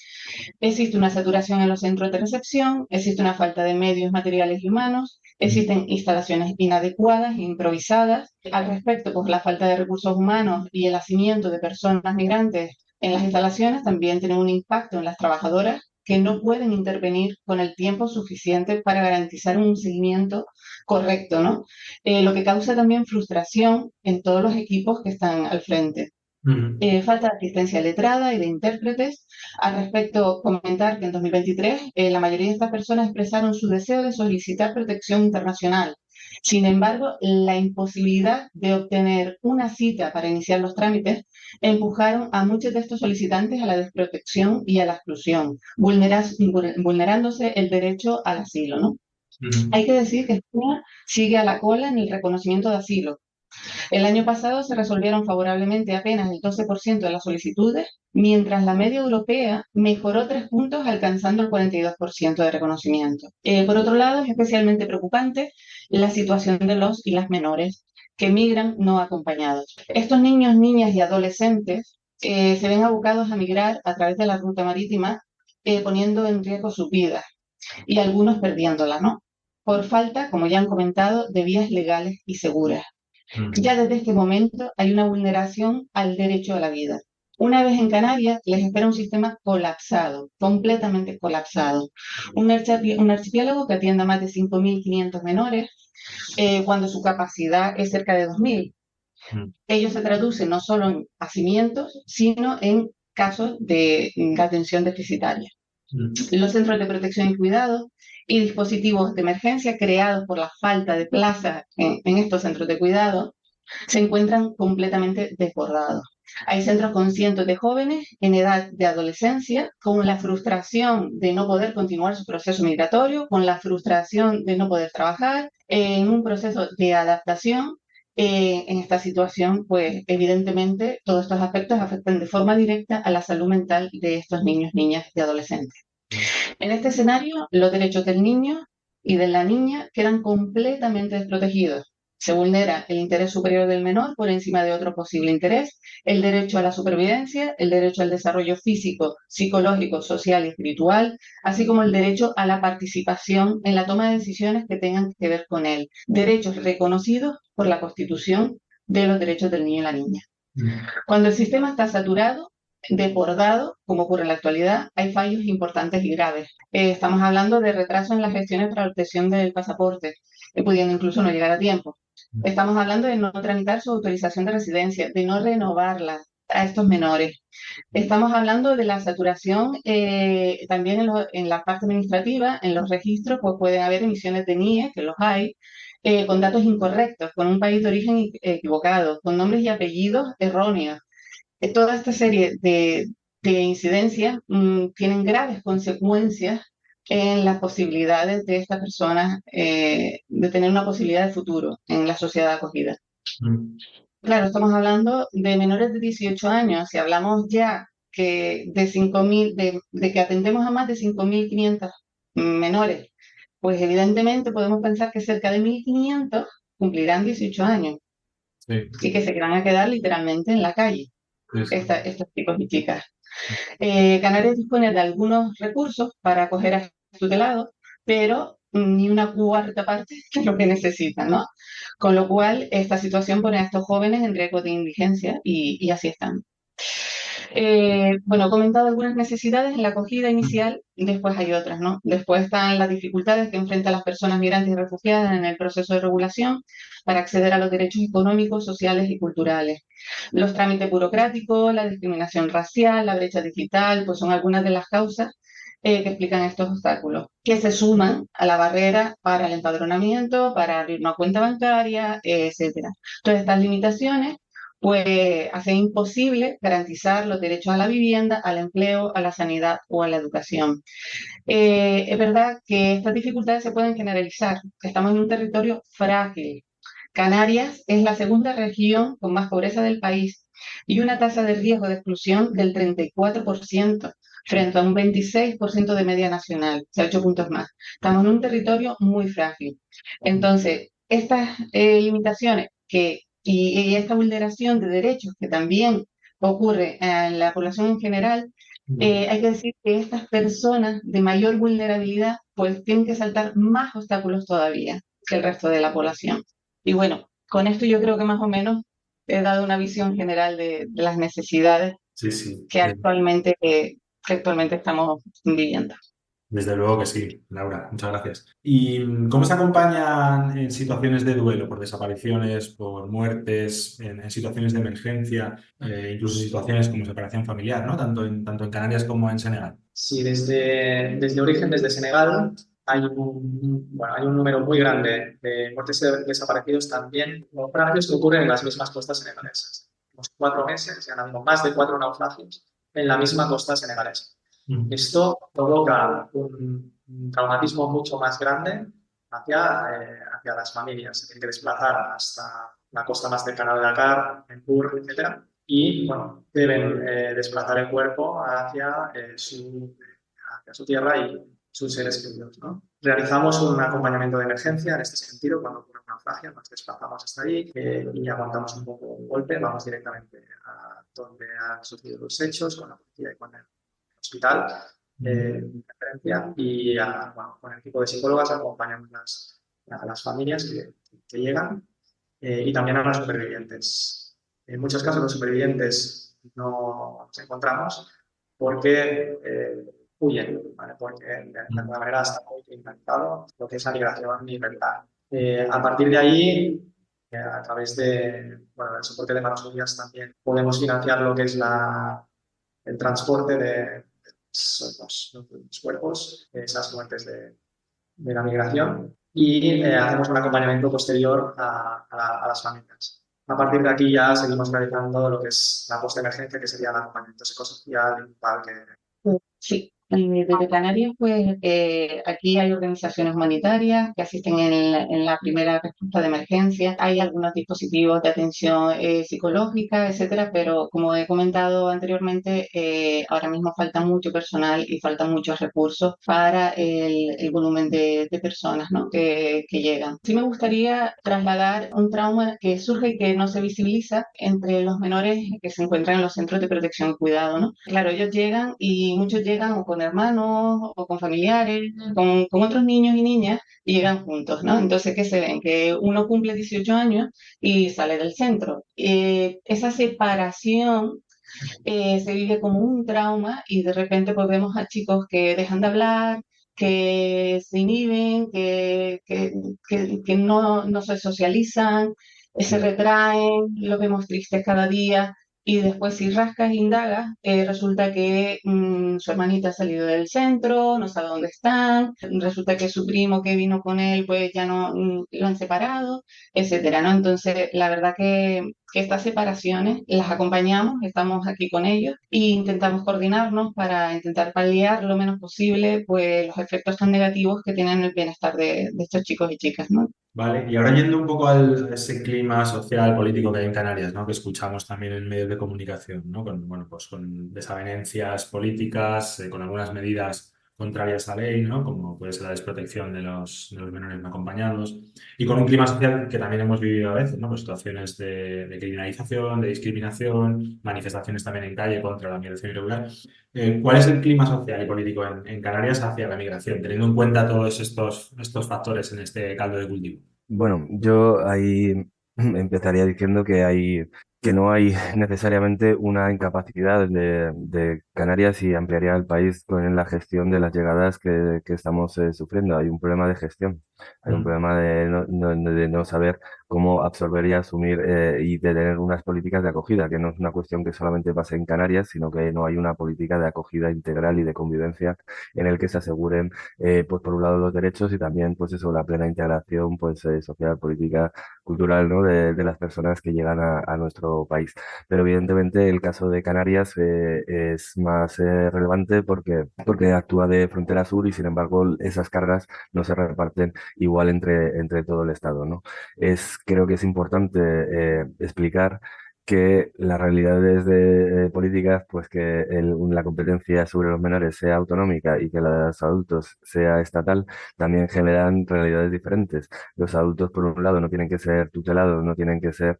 Existe una saturación en los centros de recepción, existe una falta de medios materiales y humanos, existen instalaciones inadecuadas e improvisadas. Al respecto, pues la falta de recursos humanos y el hacimiento de personas migrantes en las instalaciones también tienen un impacto en las trabajadoras que no pueden intervenir con el tiempo suficiente para garantizar un seguimiento correcto, ¿no? Lo que causa también frustración en todos los equipos que están al frente.
Ujú.
Falta de asistencia letrada y de intérpretes. Al respecto, comentar que en 2023 la mayoría de estas personas expresaron su deseo de solicitar protección internacional. Sin embargo, la imposibilidad de obtener una cita para iniciar los trámites empujaron a muchos de estos solicitantes a la desprotección y a la exclusión, vulnerándose el derecho al asilo, ¿no?
Ujú.
Hay que decir que España sigue a la cola en el reconocimiento de asilo. El año pasado se resolvieron favorablemente apenas el 12% de las solicitudes, mientras la media europea mejoró 3 puntos, alcanzando el 42% de reconocimiento. Por otro lado, es especialmente preocupante la situación de los y las menores que migran no acompañados. Estos niños, niñas y adolescentes se ven abocados a migrar a través de la ruta marítima, poniendo en riesgo sus vidas y algunos perdiéndola, ¿no? Por falta, como ya han comentado, de vías legales y seguras.
Ujú.
Ya desde este momento hay una vulneración al derecho a la vida. Una vez en Canarias, les espera un sistema colapsado, completamente colapsado. Un archipiélago que atienda a más de 5.500 menores, cuando su capacidad es cerca de 2.000.
Ujú.
Ello se traduce no solo en hacimientos, sino en casos de atención deficitaria.
Ujú.
Los centros de protección y cuidado y dispositivos de emergencia creados por la falta de plazas en estos centros de cuidado se encuentran completamente desbordados. Hay centros con cientos de jóvenes en edad de adolescencia, con la frustración de no poder continuar su proceso migratorio, con la frustración de no poder trabajar, en un proceso de adaptación. En esta situación, pues evidentemente todos estos aspectos afectan de forma directa a la salud mental de estos niños, niñas y adolescentes. En este escenario, los derechos del niño y de la niña quedan completamente desprotegidos. Se vulnera el interés superior del menor por encima de otro posible interés, el derecho a la supervivencia, el derecho al desarrollo físico, psicológico, social y espiritual, así como el derecho a la participación en la toma de decisiones que tengan que ver con él. Derechos reconocidos por la Constitución de los derechos del niño y la niña. Cuando el sistema está saturado, desbordado, como ocurre en la actualidad, hay fallos importantes y graves. Estamos hablando de retrasos en las gestiones para la obtención del pasaporte, pudiendo incluso no llegar a tiempo. Estamos hablando de no tramitar su autorización de residencia, de no renovarla a estos menores. Estamos hablando de la saturación también en la parte administrativa, en los registros, pues pueden haber emisiones de NIE, que los hay, con datos incorrectos, con un país de origen equivocado, con nombres y apellidos erróneos. Toda esta serie de incidencias tienen graves consecuencias en las posibilidades de estas personas de tener una posibilidad de futuro en la sociedad acogida. Claro, estamos hablando de menores de 18 años. Si hablamos ya que de 5.000, de que atendemos a más de 5.500 menores, pues evidentemente podemos pensar que cerca de 1.500 cumplirán 18 años
Sí,
y que se van a quedar literalmente en la calle,
sí, sí.
estos chicos y chicas. Canarias dispone de algunos recursos para acoger a estos tutelados, pero ni una cuarta parte de lo que necesitan, ¿no? Con lo cual, esta situación pone a estos jóvenes en riesgo de indigencia y así están. Bueno, he comentado algunas necesidades en la acogida inicial y después hay otras, ¿no? Después están las dificultades que enfrentan las personas migrantes y refugiadas en el proceso de regulación para acceder a los derechos económicos, sociales y culturales. Los trámites burocráticos, la discriminación racial, la brecha digital, pues son algunas de las causas que explican estos obstáculos, que se suman a la barrera para el empadronamiento, para abrir una cuenta bancaria, etcétera. Todas estas limitaciones pues hacen imposible garantizar los derechos a la vivienda, al empleo, a la sanidad o a la educación. Es verdad que estas dificultades se pueden generalizar. Estamos en un territorio frágil. Canarias es la segunda región con más pobreza del país y una tasa de riesgo de exclusión del 34% frente a un 26% de media nacional, o sea, 8 puntos más. Estamos en un territorio muy frágil. Entonces, estas limitaciones y esta vulneración de derechos que también ocurre en la población en general, hay que decir que estas personas de mayor vulnerabilidad pues tienen que saltar más obstáculos todavía que el resto de la población. Y bueno, con esto yo creo que más o menos he dado una visión general de las necesidades
Sí, sí.
que actualmente estamos viviendo.
Desde luego que sí, Laura, muchas gracias. ¿Y cómo se acompañan en situaciones de duelo, por desapariciones, por muertes, en situaciones de emergencia, incluso situaciones como separación familiar, ¿no? Tanto en Canarias como en Senegal?
Sí, desde origen, desde Senegal, hay un número muy grande de muertes y desaparecidos también, naufragios que ocurren en las mismas costas senegalesas. Unos 4 meses, ya han habido más de 4 naufragios en la misma costa senegalesa. Esto provoca un traumatismo mucho más grande hacia las familias. Se tienen que desplazar hasta la costa más cercana de Dakar, Menpur, etc. Y bueno, deben desplazar el cuerpo hacia su tierra y sus seres queridos, ¿no? Realizamos un acompañamiento de emergencia en este sentido cuando ocurre una naufragio, nos desplazamos hasta allí y aguantamos un poco un golpe, vamos directamente a donde han sucedido los hechos con la policía y con el hospital y con el equipo de psicólogas acompañamos a las familias que llegan y también a los supervivientes. En muchos casos los supervivientes no nos encontramos porque huyen, ¿vale? Porque de alguna manera está muy criminalizado lo que es la migración irregular. A partir de ahí, a través del soporte de Manos Unidas también podemos financiar lo que es el transporte de los cuerpos, esas muertes de la migración y hacemos un acompañamiento posterior a las familias. A partir de aquí ya seguimos realizando lo que es la postemergencia, que sería el acompañamiento psicosocial y tal.
Sí, Desde Canarias, pues aquí hay organizaciones humanitarias que asisten en la primera respuesta de emergencia. Hay algunos dispositivos de atención psicológica, etcétera, pero como he comentado anteriormente, ahora mismo falta mucho personal y faltan muchos recursos para el volumen de personas, ¿no? que llegan. Sí me gustaría trasladar un trauma que surge y que no se visibiliza entre los menores que se encuentran en los centros de protección y cuidado, ¿no? Claro, ellos llegan y muchos llegan o con hermanos o con familiares, con otros niños y niñas y llegan juntos, ¿no? Entonces, ¿qué se ven? Que uno cumple 18 años y sale del centro. Esa separación se vive como un trauma y de repente pues vemos a chicos que dejan de hablar, que se inhiben, que no se socializan, se retraen, los vemos tristes cada día. Y después si rascas e indagas, resulta que su hermanita ha salido del centro, no sabe dónde están, resulta que su primo que vino con él pues ya no lo han separado, etcétera, ¿no? Entonces, la verdad que estas separaciones las acompañamos, estamos aquí con ellos e intentamos coordinarnos para intentar paliar lo menos posible pues, los efectos tan negativos que tienen el bienestar de estos chicos y chicas, ¿no?
Vale, y ahora yendo un poco a ese clima social, político que hay en Canarias, ¿no? Que escuchamos también en medios de comunicación, ¿no? Con, bueno, pues con desavenencias políticas, con algunas medidas contrarias a ley, ¿no? Como puede ser la desprotección de los menores no acompañados, y con un clima social que también hemos vivido a veces, ¿no? Pues situaciones de criminalización, de discriminación, manifestaciones también en calle contra la migración irregular. ¿Cuál es el clima social y político en Canarias hacia la migración, teniendo en cuenta todos estos factores en este caldo de cultivo?
Bueno, yo ahí empezaría diciendo que no hay necesariamente una incapacidad de Canarias y ampliaría el país con la gestión de las llegadas que estamos sufriendo. Hay un problema de gestión, hay un
Mm.
problema de no saber cómo absorber y asumir y de tener unas políticas de acogida, que no es una cuestión que solamente pase en Canarias, sino que no hay una política de acogida integral y de convivencia en el que se aseguren pues por un lado los derechos y también pues eso, la plena integración pues social, política, cultural, ¿no? de las personas que llegan a nuestro país. Pero evidentemente el caso de Canarias es más relevante porque actúa de frontera sur y sin embargo esas cargas no se reparten igual entre todo el Estado, ¿no? Creo que es importante explicar que las realidades de políticas, pues que la competencia sobre los menores sea autonómica y que la de los adultos sea estatal, también generan realidades diferentes. Los adultos, por un lado, no tienen que ser tutelados, no tienen que ser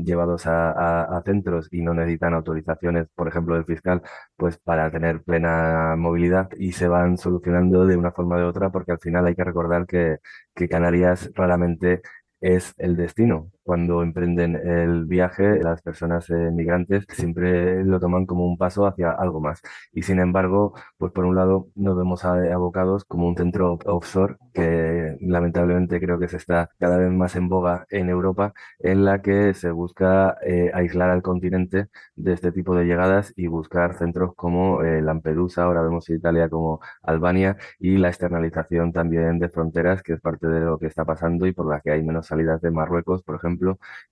llevados a centros y no necesitan autorizaciones, por ejemplo, del fiscal, pues para tener plena movilidad y se van solucionando de una forma o de otra porque al final hay que recordar que Canarias raramente es el destino. Cuando emprenden el viaje, las personas migrantes siempre lo toman como un paso hacia algo más. Y sin embargo, pues por un lado nos vemos abocados como un centro offshore que lamentablemente creo que se está cada vez más en boga en Europa, en la que se busca aislar al continente de este tipo de llegadas y buscar centros como Lampedusa, ahora vemos Italia como Albania, y la externalización también de fronteras, que es parte de lo que está pasando y por la que hay menos salidas de Marruecos, por ejemplo,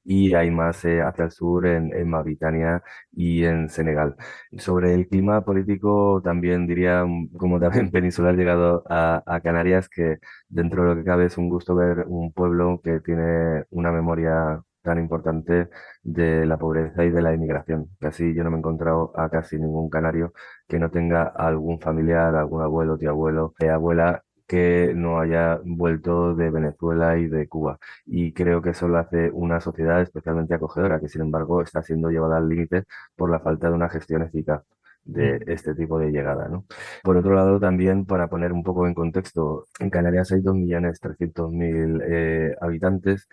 y hay más hacia el sur en Mauritania y en Senegal. Sobre el clima político, también diría, como también peninsular llegado a Canarias, que dentro de lo que cabe es un gusto ver un pueblo que tiene una memoria tan importante de la pobreza y de la inmigración. Casi yo no me he encontrado a casi ningún canario que no tenga algún familiar, algún abuelo, tío abuelo, abuela que no haya vuelto de Venezuela y de Cuba. Y creo que eso lo hace una sociedad especialmente acogedora, que sin embargo está siendo llevada al límite por la falta de una gestión eficaz de
Mm.
este tipo de llegada, ¿no? Por otro lado, también para poner un poco en contexto, en Canarias hay 2.300.000 habitantes,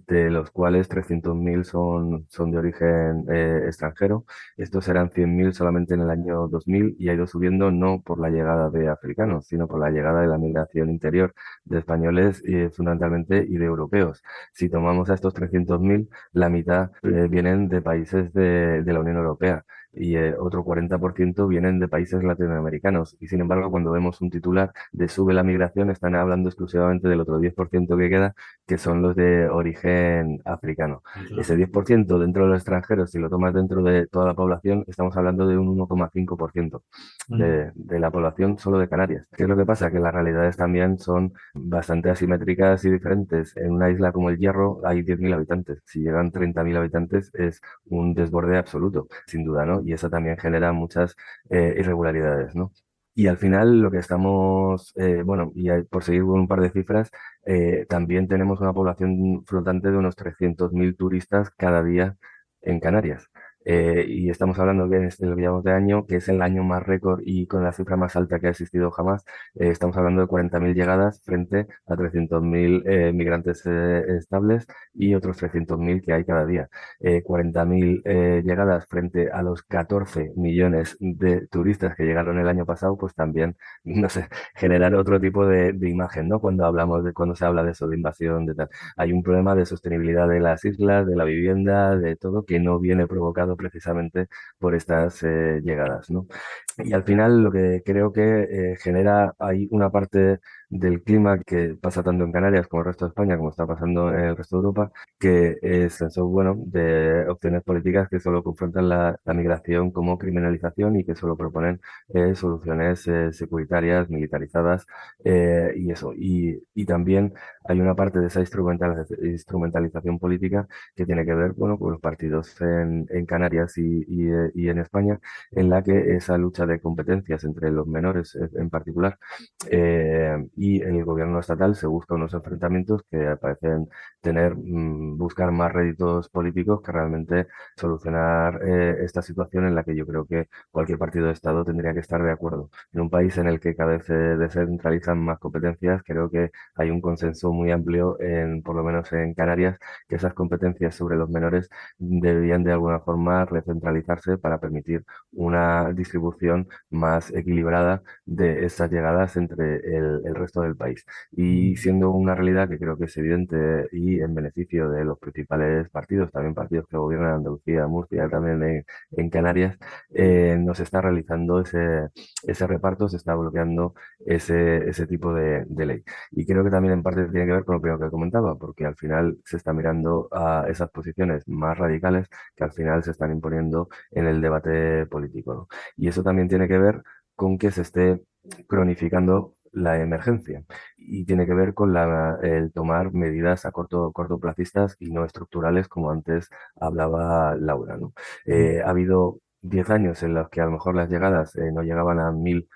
de los cuales 300.000 son de origen extranjero. Estos eran 100.000 solamente en el año 2000 y ha ido subiendo no por la llegada de africanos, sino por la llegada de la migración interior de españoles fundamentalmente y de europeos. Si tomamos a estos 300.000, la mitad vienen de países de la Unión Europea. y otro 40% vienen de países latinoamericanos. Y sin embargo, cuando vemos un titular de sube la migración, están hablando exclusivamente del otro 10% que queda, que son los de origen africano. Ese 10% dentro de los extranjeros, si lo tomas dentro de toda la población, estamos hablando de un 1,5% de la población solo de Canarias. ¿Qué es lo que pasa? Que las realidades también son bastante asimétricas y diferentes. En una isla como el Hierro hay 10.000 habitantes. Si llegan 30.000 habitantes es un desborde absoluto, sin duda, ¿no? Y eso también genera muchas irregularidades, ¿no? Y al final lo que estamos, bueno, y por seguir con un par de cifras, también tenemos una población flotante de unos 300.000 turistas cada día en Canarias. Y estamos hablando que en este lo que llevamos de año, que es el año más récord y con la cifra más alta que ha existido jamás. Estamos hablando de 40.000 llegadas frente a 300.000 migrantes estables y otros 300.000 que hay cada día. 40.000 llegadas frente a los 14 millones de turistas que llegaron el año pasado, pues también, no sé, generar otro tipo de imagen, ¿no? Cuando se habla de eso, de invasión, de tal. Hay un problema de sostenibilidad de las islas, de la vivienda, de todo, que no viene provocado precisamente por estas llegadas, ¿no? Y al final lo que creo que genera hay una parte del clima que pasa tanto en Canarias como en el resto de España, como está pasando en el resto de Europa, que es eso, bueno, de opciones políticas que solo confrontan la migración como criminalización y que solo proponen soluciones securitarias, militarizadas y eso. Y también hay una parte de esa instrumentalización política que tiene que ver, bueno, con los partidos en Canarias y en España, en la que esa lucha de competencias entre los menores en particular y el gobierno estatal se busca unos enfrentamientos que parecen buscar más réditos políticos que realmente solucionar esta situación en la que yo creo que cualquier partido de Estado tendría que estar de acuerdo. En un país en el que cada vez se descentralizan más competencias, creo que hay un consenso muy amplio, por lo menos en Canarias, que esas competencias sobre los menores deberían de alguna forma recentralizarse para permitir una distribución más equilibrada de esas llegadas entre el resto del país. Y siendo una realidad que creo que es evidente y en beneficio de los principales partidos, también partidos que gobiernan Andalucía, Murcia, también en Canarias, no se está realizando ese reparto, se está bloqueando ese tipo de ley. Y creo que también en parte tiene que ver con lo primero que comentaba, porque al final se está mirando a esas posiciones más radicales que al final se están imponiendo en el debate político, ¿no? Y eso también tiene que ver con que se esté cronificando la emergencia y tiene que ver con el tomar medidas a cortoplacistas y no estructurales, como antes hablaba Laura, ¿no? Ha habido 10 años en los que a lo mejor las llegadas no llegaban a 1.000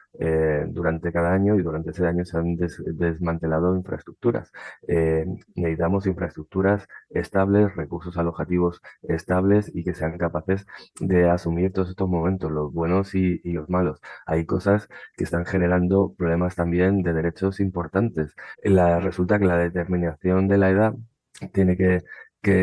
durante cada año y durante ese año se han desmantelado infraestructuras. Eh, Necesitamos infraestructuras estables, recursos alojativos estables y que sean capaces de asumir todos estos momentos, los buenos y los malos. Hay cosas que están generando problemas también de derechos importantes. Resulta que la determinación de la edad tiene que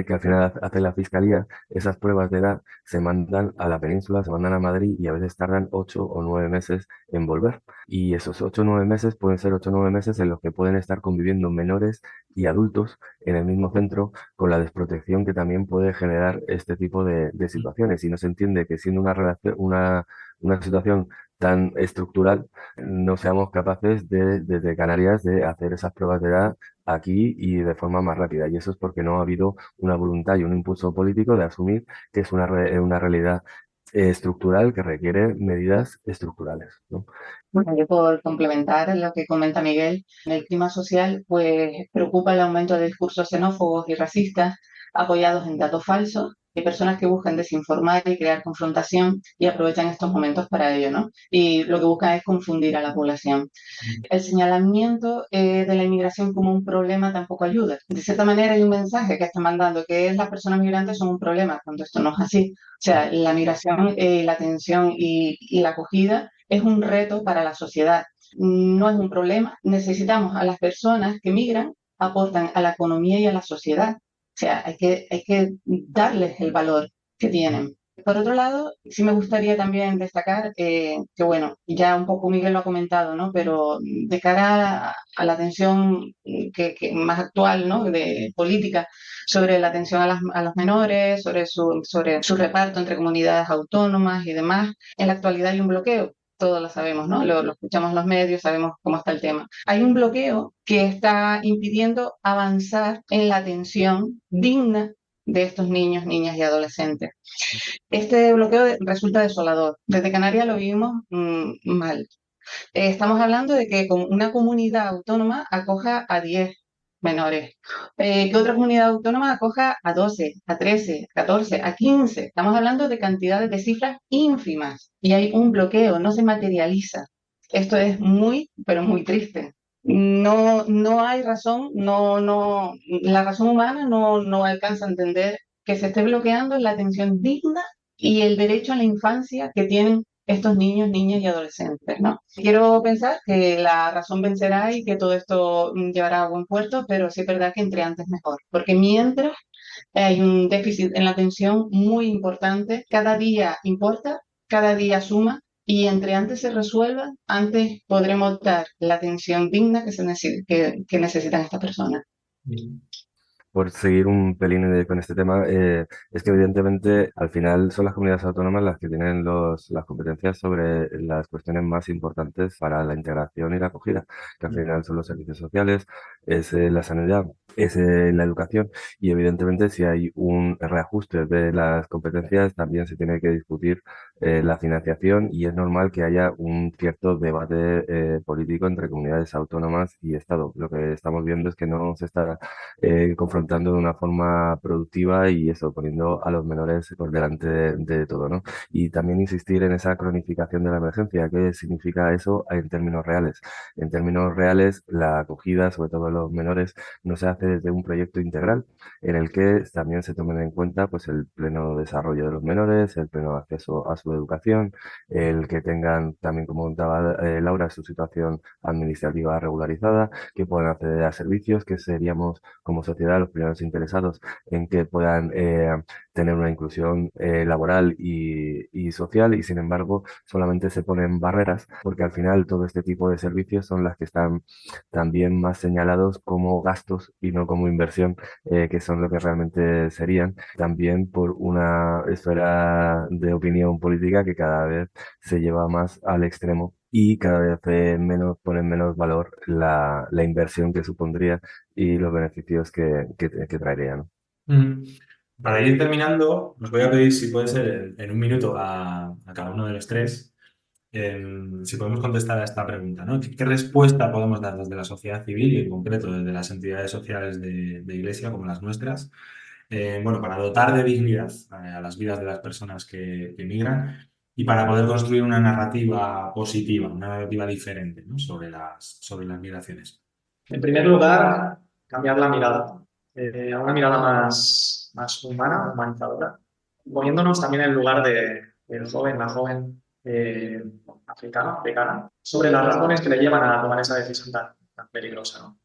al final hace la fiscalía, esas pruebas de edad se mandan a la península, se mandan a Madrid y a veces tardan 8 o 9 meses en volver. Y esos 8 o 9 meses pueden ser 8 o 9 meses en los que pueden estar conviviendo menores y adultos en el mismo centro con la desprotección que también puede generar este tipo de situaciones. Y no se entiende que siendo una relación, una situación tan estructural, no seamos capaces desde Canarias de hacer esas pruebas de edad aquí y de forma más rápida. Y eso es porque no ha habido una voluntad y un impulso político de asumir que es una realidad estructural que requiere medidas estructurales, ¿no?
Bueno, yo por complementar lo que comenta Miguel, en el clima social, pues preocupa el aumento de discursos xenófobos y racistas apoyados en datos falsos y personas que buscan desinformar y crear confrontación y aprovechan estos momentos para ello, ¿no? Y lo que buscan es confundir a la población. El señalamiento de la inmigración como un problema tampoco ayuda. De cierta manera hay un mensaje que está mandando que es las personas migrantes son un problema, cuando esto no es así. O sea, la migración, la atención y la acogida es un reto para la sociedad. No es un problema. Necesitamos a las personas que migran, aportan a la economía y a la sociedad. O sea, hay que darles el valor que tienen. Por otro lado, sí me gustaría también destacar que, bueno, ya un poco Miguel lo ha comentado, ¿no? Pero de cara a la atención que más actual, ¿no? De política, sobre la atención a los menores, sobre su reparto entre comunidades autónomas y demás, en la actualidad hay un bloqueo. Todos lo sabemos, ¿no? Lo escuchamos en los medios, sabemos cómo está el tema. Hay un bloqueo que está impidiendo avanzar en la atención digna de estos niños, niñas y adolescentes. Este bloqueo resulta desolador. Desde Canarias lo vivimos mal. Estamos hablando de que una comunidad autónoma acoja a 10 menores, que otra comunidad autónoma acoja a 12, a 13, a 14, a 15. Estamos hablando de cantidades de cifras ínfimas y hay un bloqueo, no se materializa. Esto es muy, pero muy triste. No, no hay razón, la razón humana no alcanza a entender que se esté bloqueando la atención digna y el derecho a la infancia que tienen estos niños, niñas y adolescentes, ¿no? Quiero pensar que la razón vencerá y que todo esto llevará a buen puerto, pero sí es verdad que entre antes mejor, porque mientras hay un déficit en la atención muy importante, cada día importa, cada día suma, y entre antes se resuelva, antes podremos dar la atención digna que necesitan estas personas.
Por seguir un pelín con este tema, es que evidentemente al final son las comunidades autónomas las que tienen las competencias sobre las cuestiones más importantes para la integración y la acogida, que al final son los servicios sociales, es la sanidad, es la educación y evidentemente si hay un reajuste de las competencias también se tiene que discutir la financiación y es normal que haya un cierto debate político entre comunidades autónomas y Estado. Lo que estamos viendo es que no se está confrontando de una forma productiva y eso, poniendo a los menores por delante de todo, ¿no? Y también insistir en esa cronificación de la emergencia. ¿Qué significa eso en términos reales? En términos reales, la acogida, sobre todo de los menores, no se hace desde un proyecto integral en el que también se tomen en cuenta pues el pleno desarrollo de los menores, el pleno acceso a su educación, el que tengan también, como contaba Laura, su situación administrativa regularizada, que puedan acceder a servicios, que seríamos como sociedad los primeros interesados en que puedan tener una inclusión laboral y social y sin embargo solamente se ponen barreras porque al final todo este tipo de servicios son las que están también más señalados como gastos y no como inversión, que son lo que realmente serían, también por una esfera de opinión política que cada vez se lleva más al extremo y cada vez ponen menos valor la inversión que supondría y los beneficios que traería, ¿no?
Mm. Para ir terminando, os voy a pedir si puede ser en un minuto a cada uno de los tres, si podemos contestar a esta pregunta, ¿no? ¿Qué respuesta podemos dar desde la sociedad civil y en concreto desde las entidades sociales de Iglesia como las nuestras, bueno, para dotar de dignidad a las vidas de las personas que migran y para poder construir una narrativa positiva, una narrativa diferente, ¿no? sobre las migraciones?
En primer lugar, cambiar la mirada a una mirada más humana, humanizadora, poniéndonos también en el lugar del joven, la joven africana, sobre las razones que le llevan a tomar esa decisión tan peligrosa, ¿no?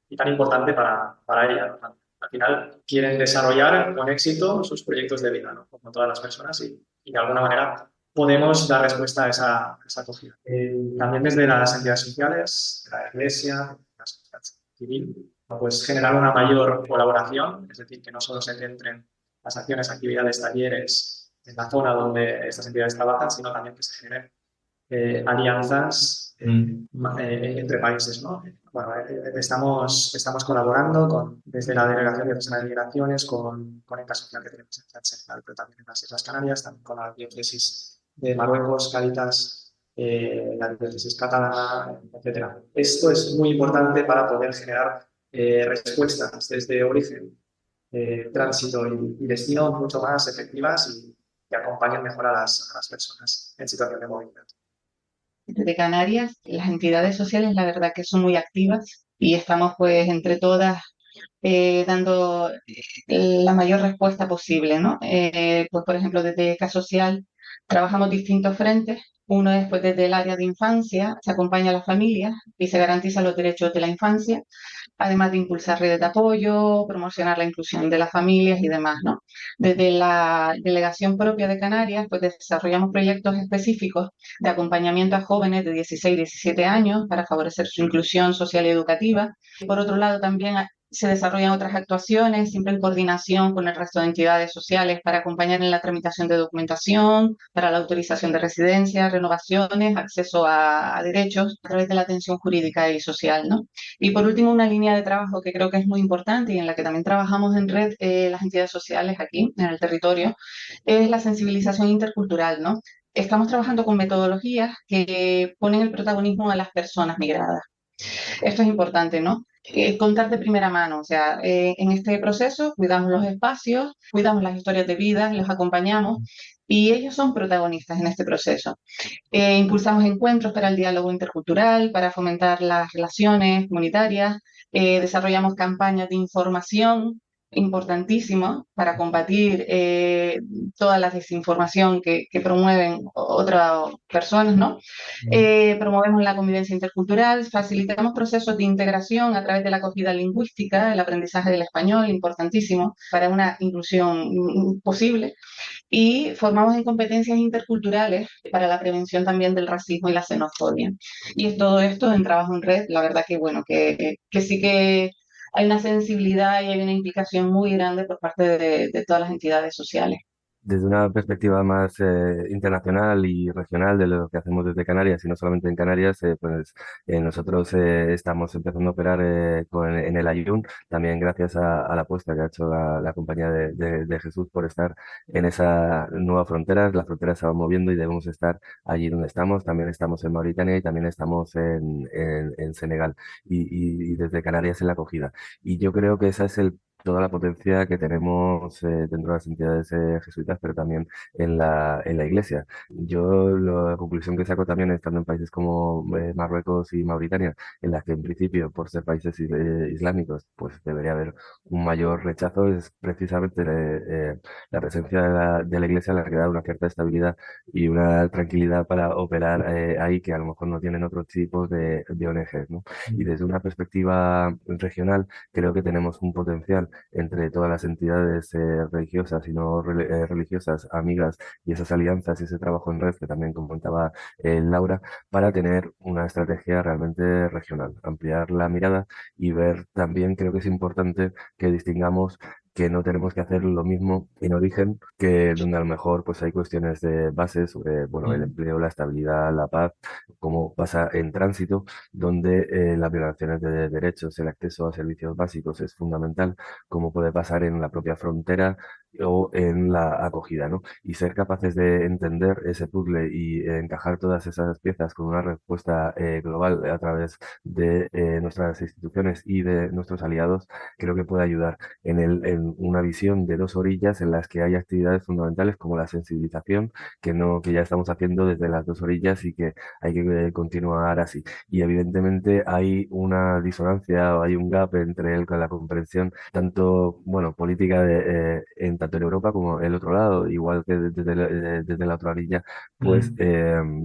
Y tan importante para ella, ¿no? Al final quieren desarrollar con éxito sus proyectos de vida, ¿no? Como todas las personas y de alguna manera podemos dar respuesta a esa acogida. También desde las entidades sociales, de la Iglesia, la sociedad civil, pues generar una mayor colaboración, es decir, que no solo se centren las acciones, actividades, talleres en la zona donde estas entidades trabajan, sino también que se generen alianzas entre países, ¿no? Bueno, estamos colaborando desde la Delegación de Personas y Migraciones con esta social que tenemos en Senegal, pero también en las Islas Canarias, también con la diócesis de Marruecos, Cáritas, la diócesis catalana, etcétera. Esto es muy importante para poder generar respuestas desde origen, tránsito y destino mucho más efectivas y que acompañen mejor a las personas en situación de movilidad.
De Canarias, las entidades sociales, la verdad que son muy activas y estamos pues entre todas dando la mayor respuesta posible, ¿no? Pues por ejemplo, desde K Social trabajamos distintos frentes Uno es pues, desde el área de infancia, se acompaña a las familias y se garantizan los derechos de la infancia, además de impulsar redes de apoyo, promocionar la inclusión de las familias y demás, ¿no? Desde la delegación propia de Canarias, pues desarrollamos proyectos específicos de acompañamiento a jóvenes de 16 y 17 años para favorecer su inclusión social y educativa. Por otro lado, también se desarrollan otras actuaciones, siempre en coordinación con el resto de entidades sociales, para acompañar en la tramitación de documentación, para la autorización de residencia, renovaciones, acceso a derechos a través de la atención jurídica y social, ¿no? Y por último, una línea de trabajo que creo que es muy importante y en la que también trabajamos en red las entidades sociales aquí en el territorio, es la sensibilización intercultural, ¿no? Estamos trabajando con metodologías que ponen el protagonismo a las personas migradas. Esto es importante, ¿no? Contar de primera mano, o sea, en este proceso cuidamos los espacios, cuidamos las historias de vida, los acompañamos y ellos son protagonistas en este proceso. Impulsamos encuentros para el diálogo intercultural, para fomentar las relaciones comunitarias, desarrollamos campañas de información importantísimo para combatir toda la desinformación que promueven otras personas, ¿no? Promovemos la convivencia intercultural, facilitamos procesos de integración a través de la acogida lingüística, el aprendizaje del español, importantísimo para una inclusión posible, y formamos en competencias interculturales para la prevención también del racismo y la xenofobia. Y es todo esto en trabajo en red, la verdad que bueno, que sí que hay una sensibilidad y hay una implicación muy grande por parte de todas las entidades sociales.
Desde una perspectiva más internacional y regional de lo que hacemos desde Canarias, y no solamente en Canarias, nosotros estamos empezando a operar en el Ayun, también gracias a la apuesta que ha hecho la compañía de Jesús por estar en esa nueva frontera. Las fronteras se van moviendo y debemos estar allí donde estamos. También estamos en Mauritania y también estamos en Senegal y desde Canarias en la acogida. Y yo creo que esa es toda la potencia que tenemos dentro de las entidades jesuitas, pero también en la Iglesia. Yo la conclusión que saco también estando en países como Marruecos y Mauritania, en las que en principio, por ser países islámicos, pues debería haber un mayor rechazo, es precisamente la presencia de la Iglesia la que da una cierta estabilidad y una tranquilidad para operar ahí que a lo mejor no tienen otros tipos de ONGs, ¿no? Y desde una perspectiva regional, creo que tenemos un potencial entre todas las entidades religiosas y no religiosas, amigas, y esas alianzas y ese trabajo en red que también comentaba Laura, para tener una estrategia realmente regional, ampliar la mirada y ver también, creo que es importante que distingamos que no tenemos que hacer lo mismo en origen, que donde a lo mejor pues hay cuestiones de base sobre bueno, el empleo, la estabilidad, la paz, como pasa en tránsito, donde las violaciones de derechos, el acceso a servicios básicos es fundamental, como puede pasar en la propia frontera o en la acogida, ¿no? Y ser capaces de entender ese puzzle y encajar todas esas piezas con una respuesta global a través de nuestras instituciones y de nuestros aliados, creo que puede ayudar en una visión de dos orillas en las que hay actividades fundamentales como la sensibilización, que ya estamos haciendo desde las dos orillas y que hay que continuar así. Y evidentemente hay una disonancia o hay un gap entre la comprensión tanto, bueno, política tanto en Europa como el otro lado, igual que desde la otra orilla, pues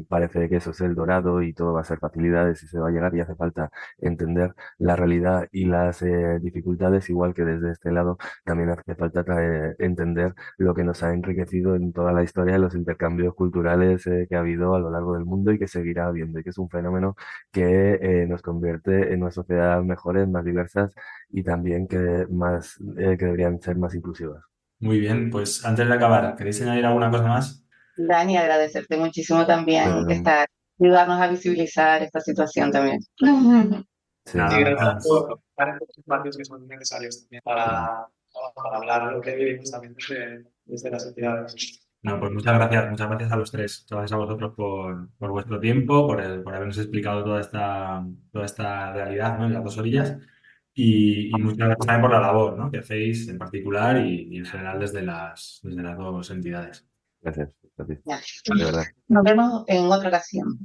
parece que eso es el dorado y todo va a ser facilidades y se va a llegar y hace falta entender la realidad y las dificultades, igual que desde este lado también hace falta entender lo que nos ha enriquecido en toda la historia de los intercambios culturales que ha habido a lo largo del mundo y que seguirá habiendo, y que es un fenómeno que nos convierte en una sociedad mejores, más diversas y también que deberían ser más inclusivas.
Muy bien, pues antes de acabar, ¿queréis añadir alguna cosa más?
Dani, agradecerte muchísimo también ayudarnos a visibilizar esta situación también.
Sí.
Nada,
Sí, gracias
nada.
por dar estos espacios que son necesarios también para hablar de lo que vivimos también desde las entidades.
No, pues muchas gracias a los tres, gracias a vosotros por vuestro tiempo, por habernos explicado toda esta realidad, ¿no? En las dos orillas. Y muchas gracias también por la labor, ¿no? Que hacéis en particular y en general desde las dos entidades.
Gracias a ti,
Ya.
de verdad.
Nos vemos en otra ocasión.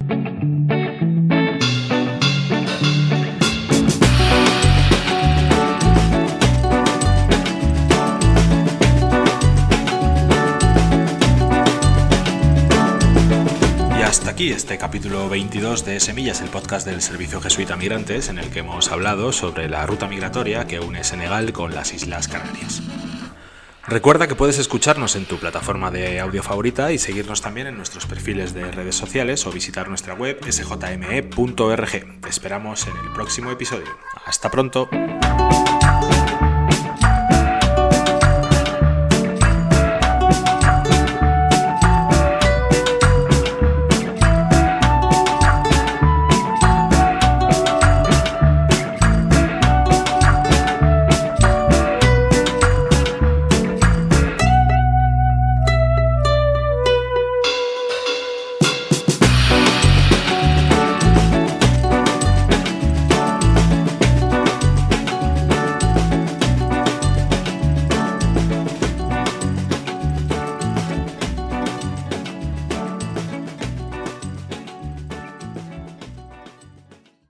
Y hasta aquí este capítulo 22 de Semillas, el podcast del Servicio Jesuita Migrantes, en el que hemos hablado sobre la ruta migratoria que une Senegal con las Islas Canarias. Recuerda que puedes escucharnos en tu plataforma de audio favorita y seguirnos también en nuestros perfiles de redes sociales o visitar nuestra web sjme.org. Te esperamos en el próximo episodio. ¡Hasta pronto!